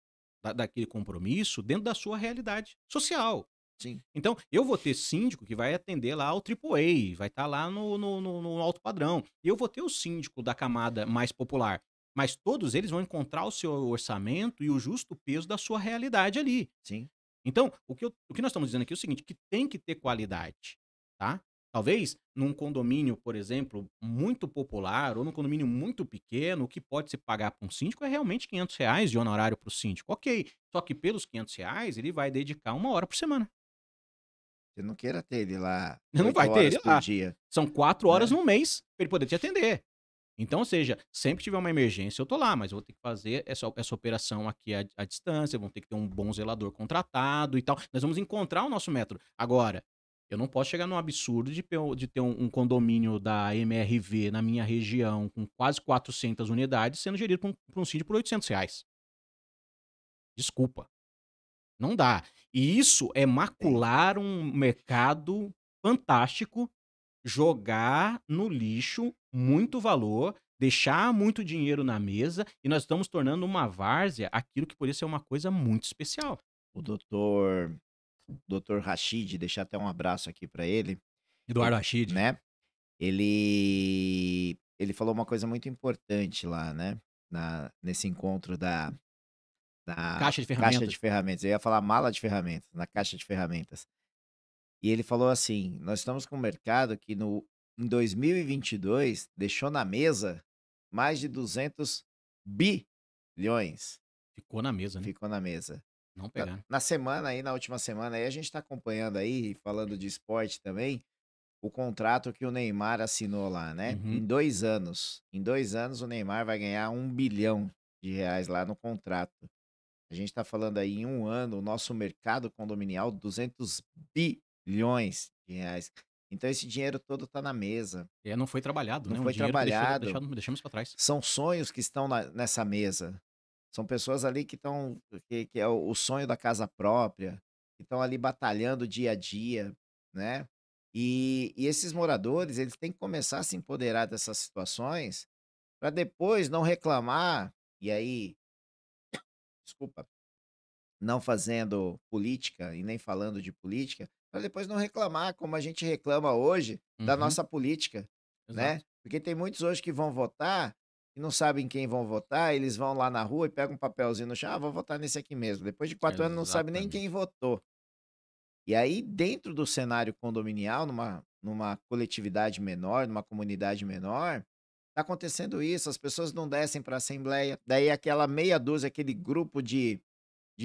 Speaker 2: daquele compromisso dentro da sua realidade social.
Speaker 1: Sim.
Speaker 2: Então, eu vou ter síndico que vai atender lá o AAA, vai estar lá no alto padrão. E eu vou ter o síndico da camada mais popular. Mas todos eles vão encontrar o seu orçamento e o justo peso da sua realidade ali.
Speaker 1: Sim.
Speaker 2: Então, o que nós estamos dizendo aqui é o seguinte, que tem que ter qualidade, tá? Talvez num condomínio, por exemplo, muito popular ou num condomínio muito pequeno, o que pode se pagar para um síndico é realmente R$ 500 de honorário para o síndico. Ok, só que pelos R$ 500 ele vai dedicar 1 hora por semana.
Speaker 1: Você não queira ter ele lá
Speaker 2: Não
Speaker 1: 8
Speaker 2: vai ter
Speaker 1: horas
Speaker 2: ele
Speaker 1: por
Speaker 2: lá.
Speaker 1: dia,
Speaker 2: São 4 horas
Speaker 1: né?
Speaker 2: no mês para ele poder te atender. Então, ou seja, sempre que tiver uma emergência, eu tô lá, mas eu vou ter que fazer essa operação aqui à distância, vamos ter que ter um bom zelador contratado e tal. Nós vamos encontrar o nosso método. Agora, eu não posso chegar num absurdo de ter um condomínio da MRV na minha região com quase 400 unidades sendo gerido por um síndico por R$ 800. Desculpa. Não dá. E isso é
Speaker 1: Tem.
Speaker 2: macular um mercado fantástico, jogar no lixo muito valor, deixar muito dinheiro na mesa e nós estamos tornando uma várzea aquilo que poderia ser uma coisa muito especial.
Speaker 1: O doutor Rashid, deixar até um abraço aqui para ele,
Speaker 2: Eduardo Rachid.
Speaker 1: né? ele falou uma coisa muito importante lá, né, nesse encontro da
Speaker 2: Caixa de
Speaker 1: caixa
Speaker 2: ferramentas.
Speaker 1: de ferramentas. Eu ia falar mala de ferramentas, na caixa de ferramentas. E ele falou assim: "Nós estamos com um mercado que no em 2022 deixou na mesa mais de 200 bilhões,
Speaker 2: Ficou na mesa, né?
Speaker 1: ficou na mesa".
Speaker 2: Não
Speaker 1: Na
Speaker 2: pegaram.
Speaker 1: na semana aí, na última semana aí, a gente está acompanhando aí, falando de esporte também, o contrato que o Neymar assinou lá, né,
Speaker 2: Uhum.
Speaker 1: em 2 anos. Em 2 anos o Neymar vai ganhar R$ 1 bilhão lá no contrato. A gente está falando aí em um ano, o nosso mercado condominial, R$ 200 bilhões. Então esse dinheiro todo está na mesa,
Speaker 2: É, não foi trabalhado,
Speaker 1: não
Speaker 2: né? Um
Speaker 1: foi
Speaker 2: dinheiro que
Speaker 1: trabalhado,
Speaker 2: deixamos para trás.
Speaker 1: são sonhos que estão nessa mesa. São pessoas ali que estão, que é o sonho da casa própria, que estão ali batalhando dia a dia, né? E esses moradores, eles têm que começar a se empoderar dessas situações para depois não reclamar, e aí, desculpa, não fazendo política e nem falando de política, para depois não reclamar como a gente reclama hoje da
Speaker 2: Uhum.
Speaker 1: nossa política, né?
Speaker 2: Exato.
Speaker 1: Porque tem muitos hoje que vão votar e não sabem quem vão votar, eles vão lá na rua e pegam um papelzinho no chão, vou votar nesse aqui mesmo. Depois de 4 anos não sabe nem quem
Speaker 2: Exatamente.
Speaker 1: votou. E aí, dentro do cenário condominial, numa coletividade menor, numa comunidade menor, tá acontecendo isso, as pessoas não descem para a assembleia, daí aquela meia dúzia, aquele grupo de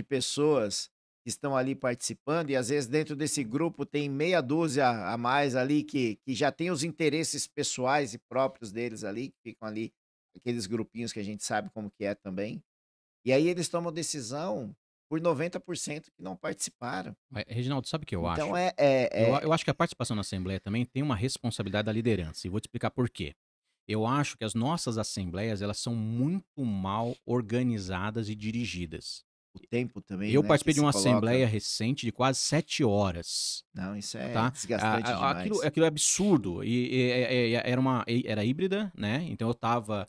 Speaker 1: pessoas que estão ali participando, e às vezes dentro desse grupo tem meia dúzia a mais ali que já tem os interesses pessoais e próprios deles ali, que ficam ali, aqueles grupinhos que a gente sabe como que é também. E aí eles tomam decisão por 90% que não participaram.
Speaker 2: Mas, Reginaldo, sabe o que eu
Speaker 1: Então
Speaker 2: acho?
Speaker 1: é é
Speaker 2: Eu
Speaker 1: é
Speaker 2: acho que a participação na Assembleia também tem uma responsabilidade da liderança, e vou te explicar por quê. Eu acho que as nossas assembleias, elas são muito mal organizadas e dirigidas.
Speaker 1: o tempo também,
Speaker 2: Eu
Speaker 1: né, que
Speaker 2: participei de
Speaker 1: se
Speaker 2: uma
Speaker 1: coloca.
Speaker 2: assembleia recente de quase 7 horas,
Speaker 1: Não, isso é
Speaker 2: tá?
Speaker 1: desgastante demais.
Speaker 2: Aquilo é absurdo era híbrida, né, então eu estava,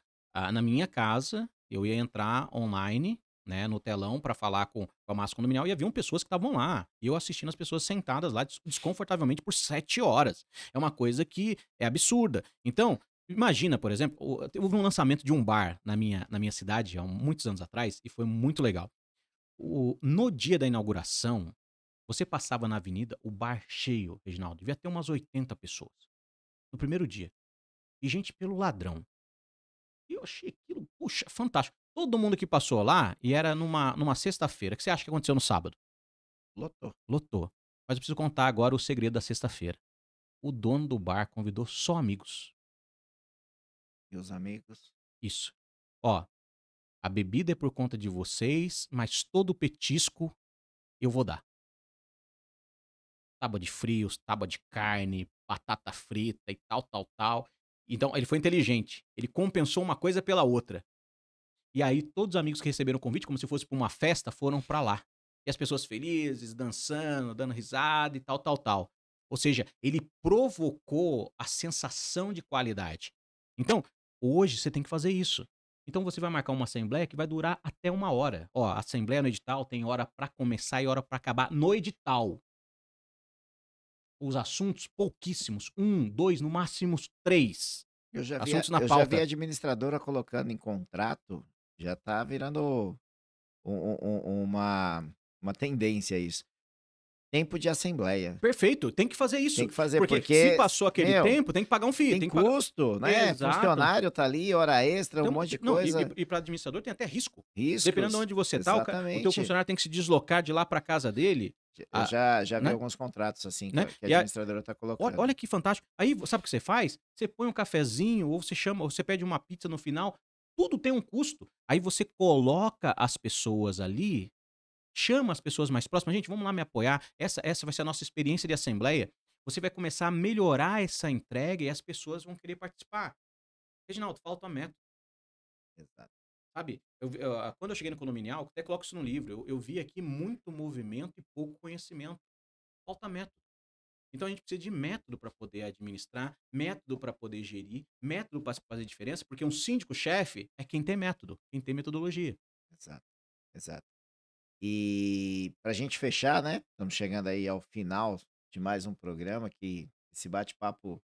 Speaker 2: na minha casa, eu ia entrar online, né, no telão para falar com a massa condominial e haviam pessoas que estavam lá, e eu assistindo as pessoas sentadas lá desconfortavelmente por 7 horas. É uma coisa que é absurda. Então, imagina, por exemplo, houve um lançamento de um bar na minha cidade há muitos anos atrás e foi muito legal. No dia da inauguração, você passava na avenida, o bar cheio, Reginaldo, devia ter umas 80 pessoas, no primeiro dia. E gente pelo ladrão. E eu achei aquilo, puxa, fantástico. Todo mundo que passou lá, e era numa sexta-feira. O que você acha que aconteceu no sábado?
Speaker 1: Lotou.
Speaker 2: Lotou. Mas eu preciso contar agora o segredo da sexta-feira. O dono do bar convidou só amigos.
Speaker 1: E os amigos?
Speaker 2: Isso. Ó, a bebida é por conta de vocês, mas todo o petisco eu vou dar. Tábua de frios, tábua de carne, batata frita e tal, tal, tal. Então, ele foi inteligente. Ele compensou uma coisa pela outra. E aí, todos os amigos que receberam o convite, como se fosse pra uma festa, foram pra lá. E as pessoas felizes, dançando, dando risada e tal, tal, tal. Ou seja, ele provocou a sensação de qualidade. Então, hoje você tem que fazer isso. Então, você vai marcar uma assembleia que vai durar até 1 hora. Ó, a assembleia no edital tem hora pra começar e hora pra acabar no edital. Os assuntos, pouquíssimos. 1, 2, no máximo 3 assuntos na
Speaker 1: Eu já vi a
Speaker 2: pauta.
Speaker 1: administradora colocando em contrato, já tá virando uma tendência isso. Tempo de assembleia.
Speaker 2: Perfeito, tem que fazer
Speaker 1: Tem
Speaker 2: isso.
Speaker 1: que fazer,
Speaker 2: Porque se
Speaker 1: porque,
Speaker 2: passou aquele
Speaker 1: meu,
Speaker 2: tempo, tem que pagar um FII,
Speaker 1: tem
Speaker 2: tem que pagar.
Speaker 1: custo, né?
Speaker 2: Exato.
Speaker 1: Funcionário tá ali, hora extra, um
Speaker 2: Então,
Speaker 1: monte de
Speaker 2: não,
Speaker 1: coisa,
Speaker 2: para administrador tem até risco. Dependendo de
Speaker 1: riscos.
Speaker 2: onde você tá, o teu
Speaker 1: Exatamente.
Speaker 2: funcionário tem que se deslocar de lá para casa dele,
Speaker 1: Eu
Speaker 2: ah,
Speaker 1: já vi
Speaker 2: né,
Speaker 1: alguns contratos assim
Speaker 2: né.
Speaker 1: que a
Speaker 2: E a
Speaker 1: administradora tá
Speaker 2: olha
Speaker 1: colocando.
Speaker 2: olha que fantástico. Aí, sabe o que você faz? Você põe um cafezinho ou você chama ou você pede uma pizza no final, tudo tem um custo. Aí você coloca as pessoas ali, chama as pessoas mais próximas: "Gente, vamos lá me apoiar, essa vai ser a nossa experiência de assembleia". Você vai começar a melhorar essa entrega e as pessoas vão querer participar. Reginaldo, falta método,
Speaker 1: Exato.
Speaker 2: sabe. Quando eu cheguei no condominial, até coloco isso no livro, eu vi aqui muito movimento e pouco conhecimento, falta método. Então a gente precisa de método para poder administrar, método para poder gerir, método para fazer diferença, porque um síndico-chefe é quem tem método, quem tem metodologia.
Speaker 1: Exato, exato. E pra gente fechar, né, estamos chegando aí ao final de mais um programa que esse bate-papo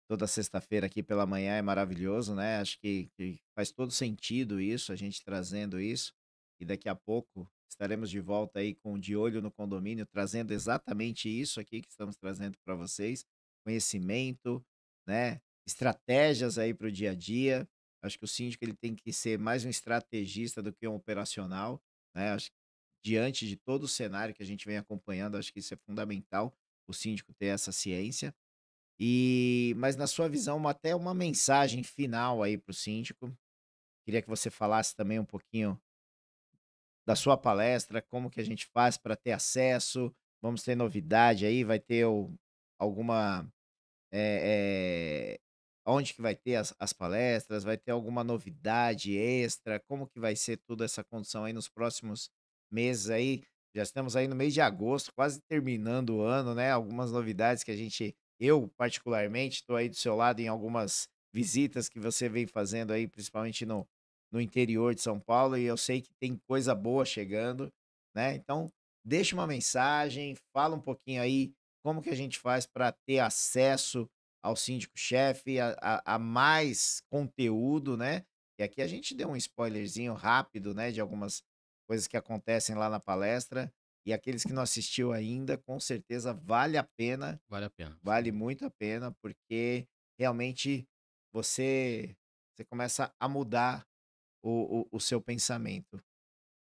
Speaker 1: toda sexta-feira aqui pela manhã é maravilhoso, né? Acho que faz todo sentido isso, a gente trazendo isso. E daqui a pouco estaremos de volta aí com De Olho no Condomínio, trazendo exatamente isso aqui que estamos trazendo para vocês: conhecimento, né? Estratégias aí para o dia a dia. Acho que o síndico ele tem que ser mais um estrategista do que um operacional, né? Acho que diante de todo o cenário que a gente vem acompanhando, acho que isso é fundamental, o síndico ter essa ciência. Mas na sua visão, até uma mensagem final aí para o síndico. Queria que você falasse também um pouquinho da sua palestra, como que a gente faz para ter acesso. Vamos ter novidade aí, vai ter alguma eh, onde que vai ter as palestras? Vai ter alguma novidade extra? Como que vai ser toda essa condição aí nos próximos meses aí? Já estamos aí no mês de agosto, quase terminando o ano, né? Algumas novidades que eu particularmente, estou aí do seu lado em algumas visitas que você vem fazendo aí, principalmente no interior de São Paulo, e eu sei que tem coisa boa chegando, né? Então, deixa uma mensagem, fala um pouquinho aí como que a gente faz para ter acesso ao síndico-chefe, a mais conteúdo, né? E aqui a gente deu um spoilerzinho rápido, né, de algumas coisas que acontecem lá na palestra. E aqueles que não assistiu ainda, com certeza vale a pena,
Speaker 2: Vale a pena, sem
Speaker 1: vale
Speaker 2: dúvida.
Speaker 1: muito a pena, porque realmente você, você começa a mudar o seu pensamento.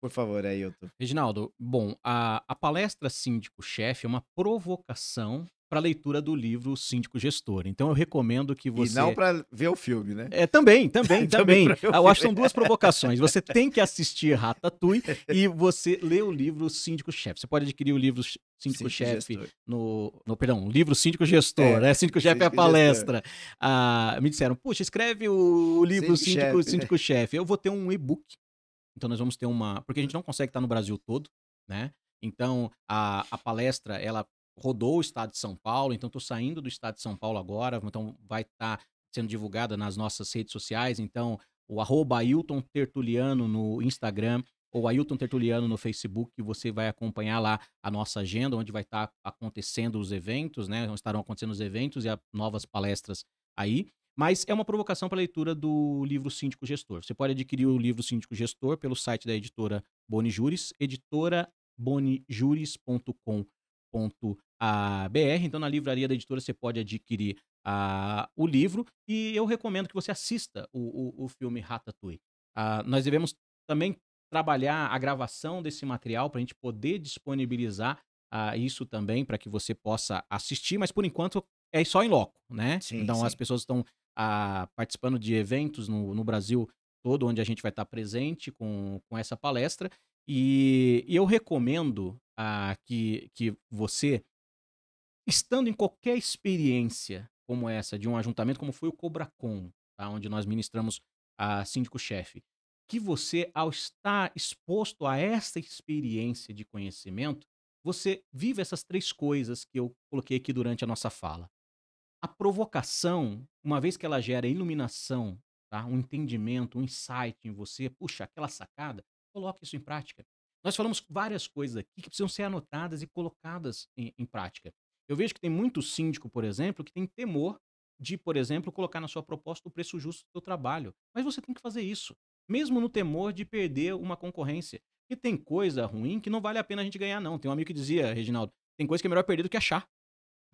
Speaker 1: Por favor, Ailton.
Speaker 2: Reginaldo, bom, a palestra Síndico-Chefe é uma provocação para a leitura do livro Síndico Gestor. Então eu recomendo que
Speaker 1: E não
Speaker 2: você
Speaker 1: para ver o filme, né?
Speaker 2: também, também,
Speaker 1: Também
Speaker 2: também.
Speaker 1: para ver o
Speaker 2: Eu acho que
Speaker 1: filme.
Speaker 2: são duas provocações. Você tem que assistir Ratatouille e você lê o livro Síndico-Chefe. Você pode adquirir o livro
Speaker 1: Síndico
Speaker 2: Síndico-Chefe
Speaker 1: gestor.
Speaker 2: perdão, o livro Síndico-Gestor,
Speaker 1: É,
Speaker 2: né? Síndico-Chefe é a
Speaker 1: síndico gestor.
Speaker 2: palestra. Me disseram, puxa, escreve o livro
Speaker 1: Síndico-chefe, né?
Speaker 2: Síndico-Chefe. Eu vou ter um e-book, então nós vamos ter uma. Porque a gente não consegue estar no Brasil todo, né? Então a palestra, ela rodou o estado de São Paulo, então estou saindo do estado de São Paulo agora, então vai estar sendo divulgada nas nossas redes sociais. Então, o Ailton Tertuliano no Instagram ou Ailton Tertuliano no Facebook, que você vai acompanhar lá a nossa agenda, onde vai estar acontecendo os eventos, né? Onde estarão acontecendo os eventos e novas palestras aí. Mas é uma provocação para a leitura do livro Síndico Gestor. Você pode adquirir o livro Síndico Gestor pelo site da editora Bonijuris, editorabonijuris.com.br. Então, na livraria da editora, você pode adquirir o livro e eu recomendo que você assista o filme Ratatouille. Nós devemos também trabalhar a gravação desse material para a gente poder disponibilizar isso também para que você possa assistir, mas por enquanto é só em loco, né?
Speaker 1: Sim,
Speaker 2: Então as
Speaker 1: sim.
Speaker 2: pessoas estão participando de eventos no Brasil todo, onde a gente vai estar presente com essa palestra. E eu recomendo que você, estando em qualquer experiência como essa, de um ajuntamento, como foi o Cobracon, tá? Onde nós ministramos a síndico-chefe, que você, ao estar exposto a essa experiência de conhecimento, você vive essas três coisas que eu coloquei aqui durante a nossa fala. A provocação, uma vez que ela gera iluminação, tá? Um entendimento, um insight em você, puxa, aquela sacada, coloque isso em prática. Nós falamos várias coisas aqui que precisam ser anotadas e colocadas em prática. Eu vejo que tem muito síndico, por exemplo, que tem temor de, por exemplo, colocar na sua proposta o preço justo do seu trabalho. Mas você tem que fazer isso, mesmo no temor de perder uma concorrência. E tem coisa ruim que não vale a pena a gente ganhar, não. Tem um amigo que dizia, Reginaldo, tem coisa que é melhor perder do que achar.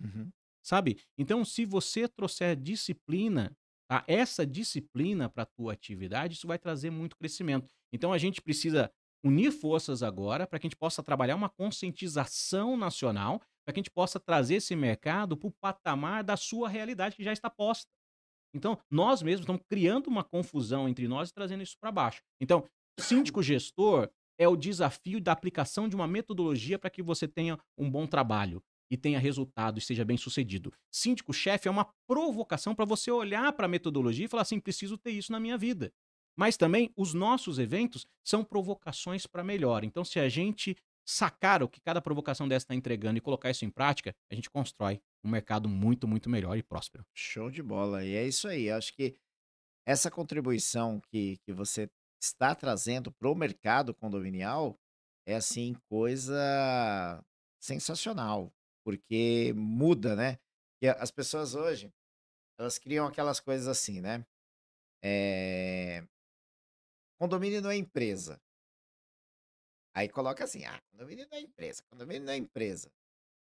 Speaker 1: Uhum.
Speaker 2: Sabe? Então, se você trouxer disciplina, tá? Essa disciplina para a tua atividade, isso vai trazer muito crescimento. Então, a gente precisa unir forças agora para que a gente possa trabalhar uma conscientização nacional, para que a gente possa trazer esse mercado para o patamar da sua realidade que já está posta. Então, nós mesmos estamos criando uma confusão entre nós e trazendo isso para baixo. Então, síndico gestor é o desafio da aplicação de uma metodologia para que você tenha um bom trabalho e tenha resultado e seja bem sucedido. Síndico-chefe é uma provocação para você olhar para a metodologia e falar assim: preciso ter isso na minha vida. Mas também os nossos eventos são provocações para melhor. Então, se a gente sacar o que cada provocação dessa está entregando e colocar isso em prática, a gente constrói um mercado muito, muito melhor e próspero.
Speaker 1: Show de bola. E é isso aí. Acho que essa contribuição que você está trazendo para o mercado condominial é assim coisa sensacional, porque muda, né? E as pessoas hoje, elas criam aquelas coisas assim, né? É, condomínio não é empresa. Aí coloca assim, condomínio não é empresa, condomínio não é empresa,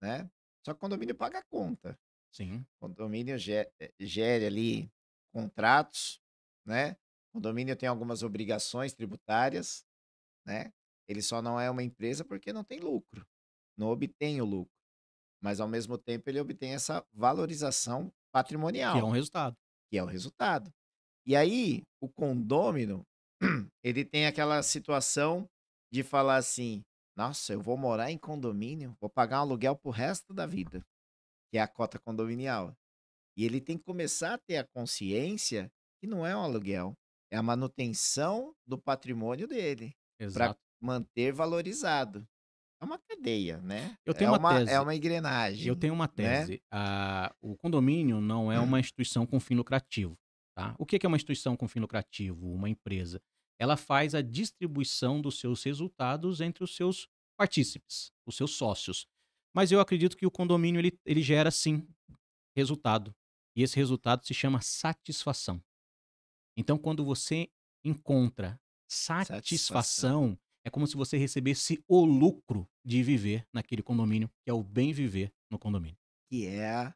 Speaker 1: né? Só que condomínio paga a conta.
Speaker 2: Sim.
Speaker 1: Condomínio gere ali contratos, né? Condomínio tem algumas obrigações tributárias, né? Ele só não é uma empresa porque não tem lucro, não obtém o lucro, mas ao mesmo tempo ele obtém essa valorização
Speaker 2: Que é um
Speaker 1: patrimonial,
Speaker 2: resultado.
Speaker 1: que é o resultado. E aí, o condômino, ele tem aquela situação de falar assim: nossa, eu vou morar em condomínio, vou pagar um aluguel pro resto da vida, que é a cota condominial. E ele tem que começar a ter a consciência que não é um aluguel, é a manutenção do patrimônio dele, para
Speaker 2: Exato.
Speaker 1: manter valorizado. É uma cadeia, né?
Speaker 2: Eu tenho
Speaker 1: É
Speaker 2: uma
Speaker 1: uma, é
Speaker 2: tese.
Speaker 1: uma
Speaker 2: Eu
Speaker 1: engrenagem,
Speaker 2: tenho uma
Speaker 1: né?
Speaker 2: tese. O condomínio não é uma instituição com fim lucrativo, tá? O que que é uma instituição com fim lucrativo? Uma empresa. Ela faz a distribuição dos seus resultados entre os seus partícipes, os seus sócios. Mas eu acredito que o condomínio ele gera sim resultado. E esse resultado se chama satisfação. Então, quando você encontra
Speaker 1: Satisfação.
Speaker 2: satisfação, é como se você recebesse o lucro de viver naquele condomínio, que é o bem viver no condomínio.
Speaker 1: Que é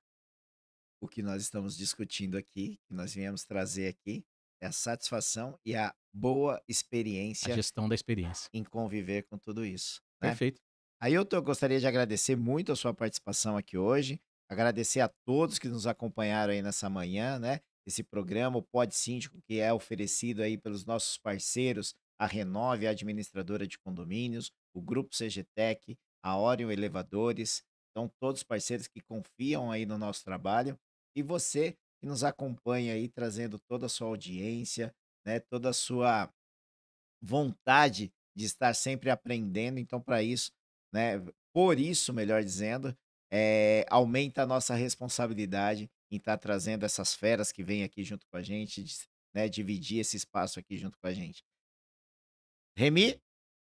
Speaker 1: o que nós estamos discutindo aqui, que nós viemos trazer aqui, é a satisfação e a boa
Speaker 2: A
Speaker 1: experiência
Speaker 2: gestão da experiência.
Speaker 1: em conviver com tudo isso, né?
Speaker 2: Perfeito.
Speaker 1: Ailton, eu gostaria de agradecer muito a sua participação aqui hoje, agradecer a todos que nos acompanharam aí nessa manhã, né? Esse programa, o Pod Síndico, que é oferecido aí pelos nossos parceiros, a Renove, a administradora de condomínios, o Grupo CGTEC, a Orion Elevadores, então todos os parceiros que confiam aí no nosso trabalho, e você que nos acompanha aí, trazendo toda a sua audiência, né? Toda a sua vontade de estar sempre aprendendo, então para isso, né, por isso, melhor dizendo, aumenta a nossa responsabilidade em estar trazendo essas feras que vêm aqui junto com a gente, né, dividir esse espaço aqui junto com a gente. Remi,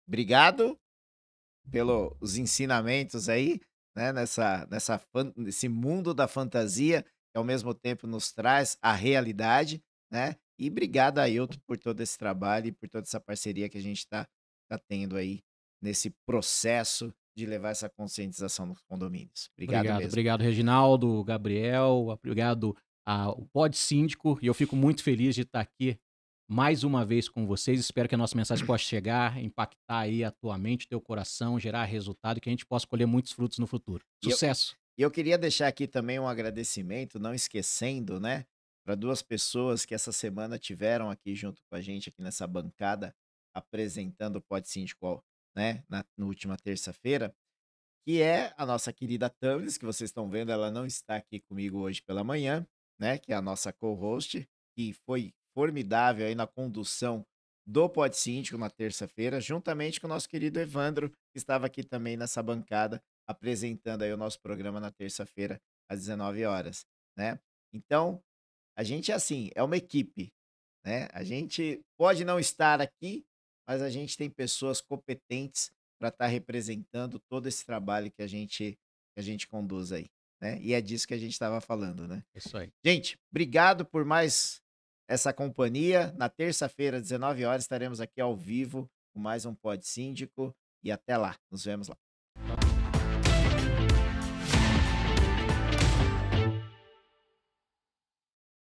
Speaker 1: obrigado pelos ensinamentos aí, né, nesse mundo da fantasia, que ao mesmo tempo nos traz a realidade, né? E obrigado, Ailton, por todo esse trabalho e por toda essa parceria que a gente tá tendo aí nesse processo de levar essa conscientização nos condomínios. Obrigado
Speaker 2: Obrigado,
Speaker 1: mesmo.
Speaker 2: obrigado, Reginaldo, Gabriel, obrigado ao Pod Síndico, e eu fico muito feliz de estar aqui mais uma vez com vocês. Espero que a nossa mensagem possa chegar, impactar aí a tua mente, teu coração, gerar resultado e que a gente possa colher muitos frutos no futuro.
Speaker 1: E eu,
Speaker 2: Sucesso!
Speaker 1: e eu queria deixar aqui também um agradecimento, não esquecendo, né, para duas pessoas que essa semana tiveram aqui junto com a gente, aqui nessa bancada, apresentando o Pod Síndico, né, na última terça-feira, que é a nossa querida Tamiles, que vocês estão vendo, ela não está aqui comigo hoje pela manhã, né, que é a nossa co-host, que foi formidável aí na condução do Pod Síndico na terça-feira, juntamente com o nosso querido Evandro, que estava aqui também nessa bancada, apresentando aí o nosso programa na terça-feira, às 19 horas, né? Então, a gente é assim, é uma equipe, né? A gente pode não estar aqui, mas a gente tem pessoas competentes para estar representando todo esse trabalho que a gente conduz aí, né? E é disso que a gente estava falando, né?
Speaker 2: É isso aí.
Speaker 1: Gente, obrigado por mais essa companhia. Na terça-feira, às 19 horas, estaremos aqui ao vivo com mais um Pod Síndico e até lá. Nos vemos lá.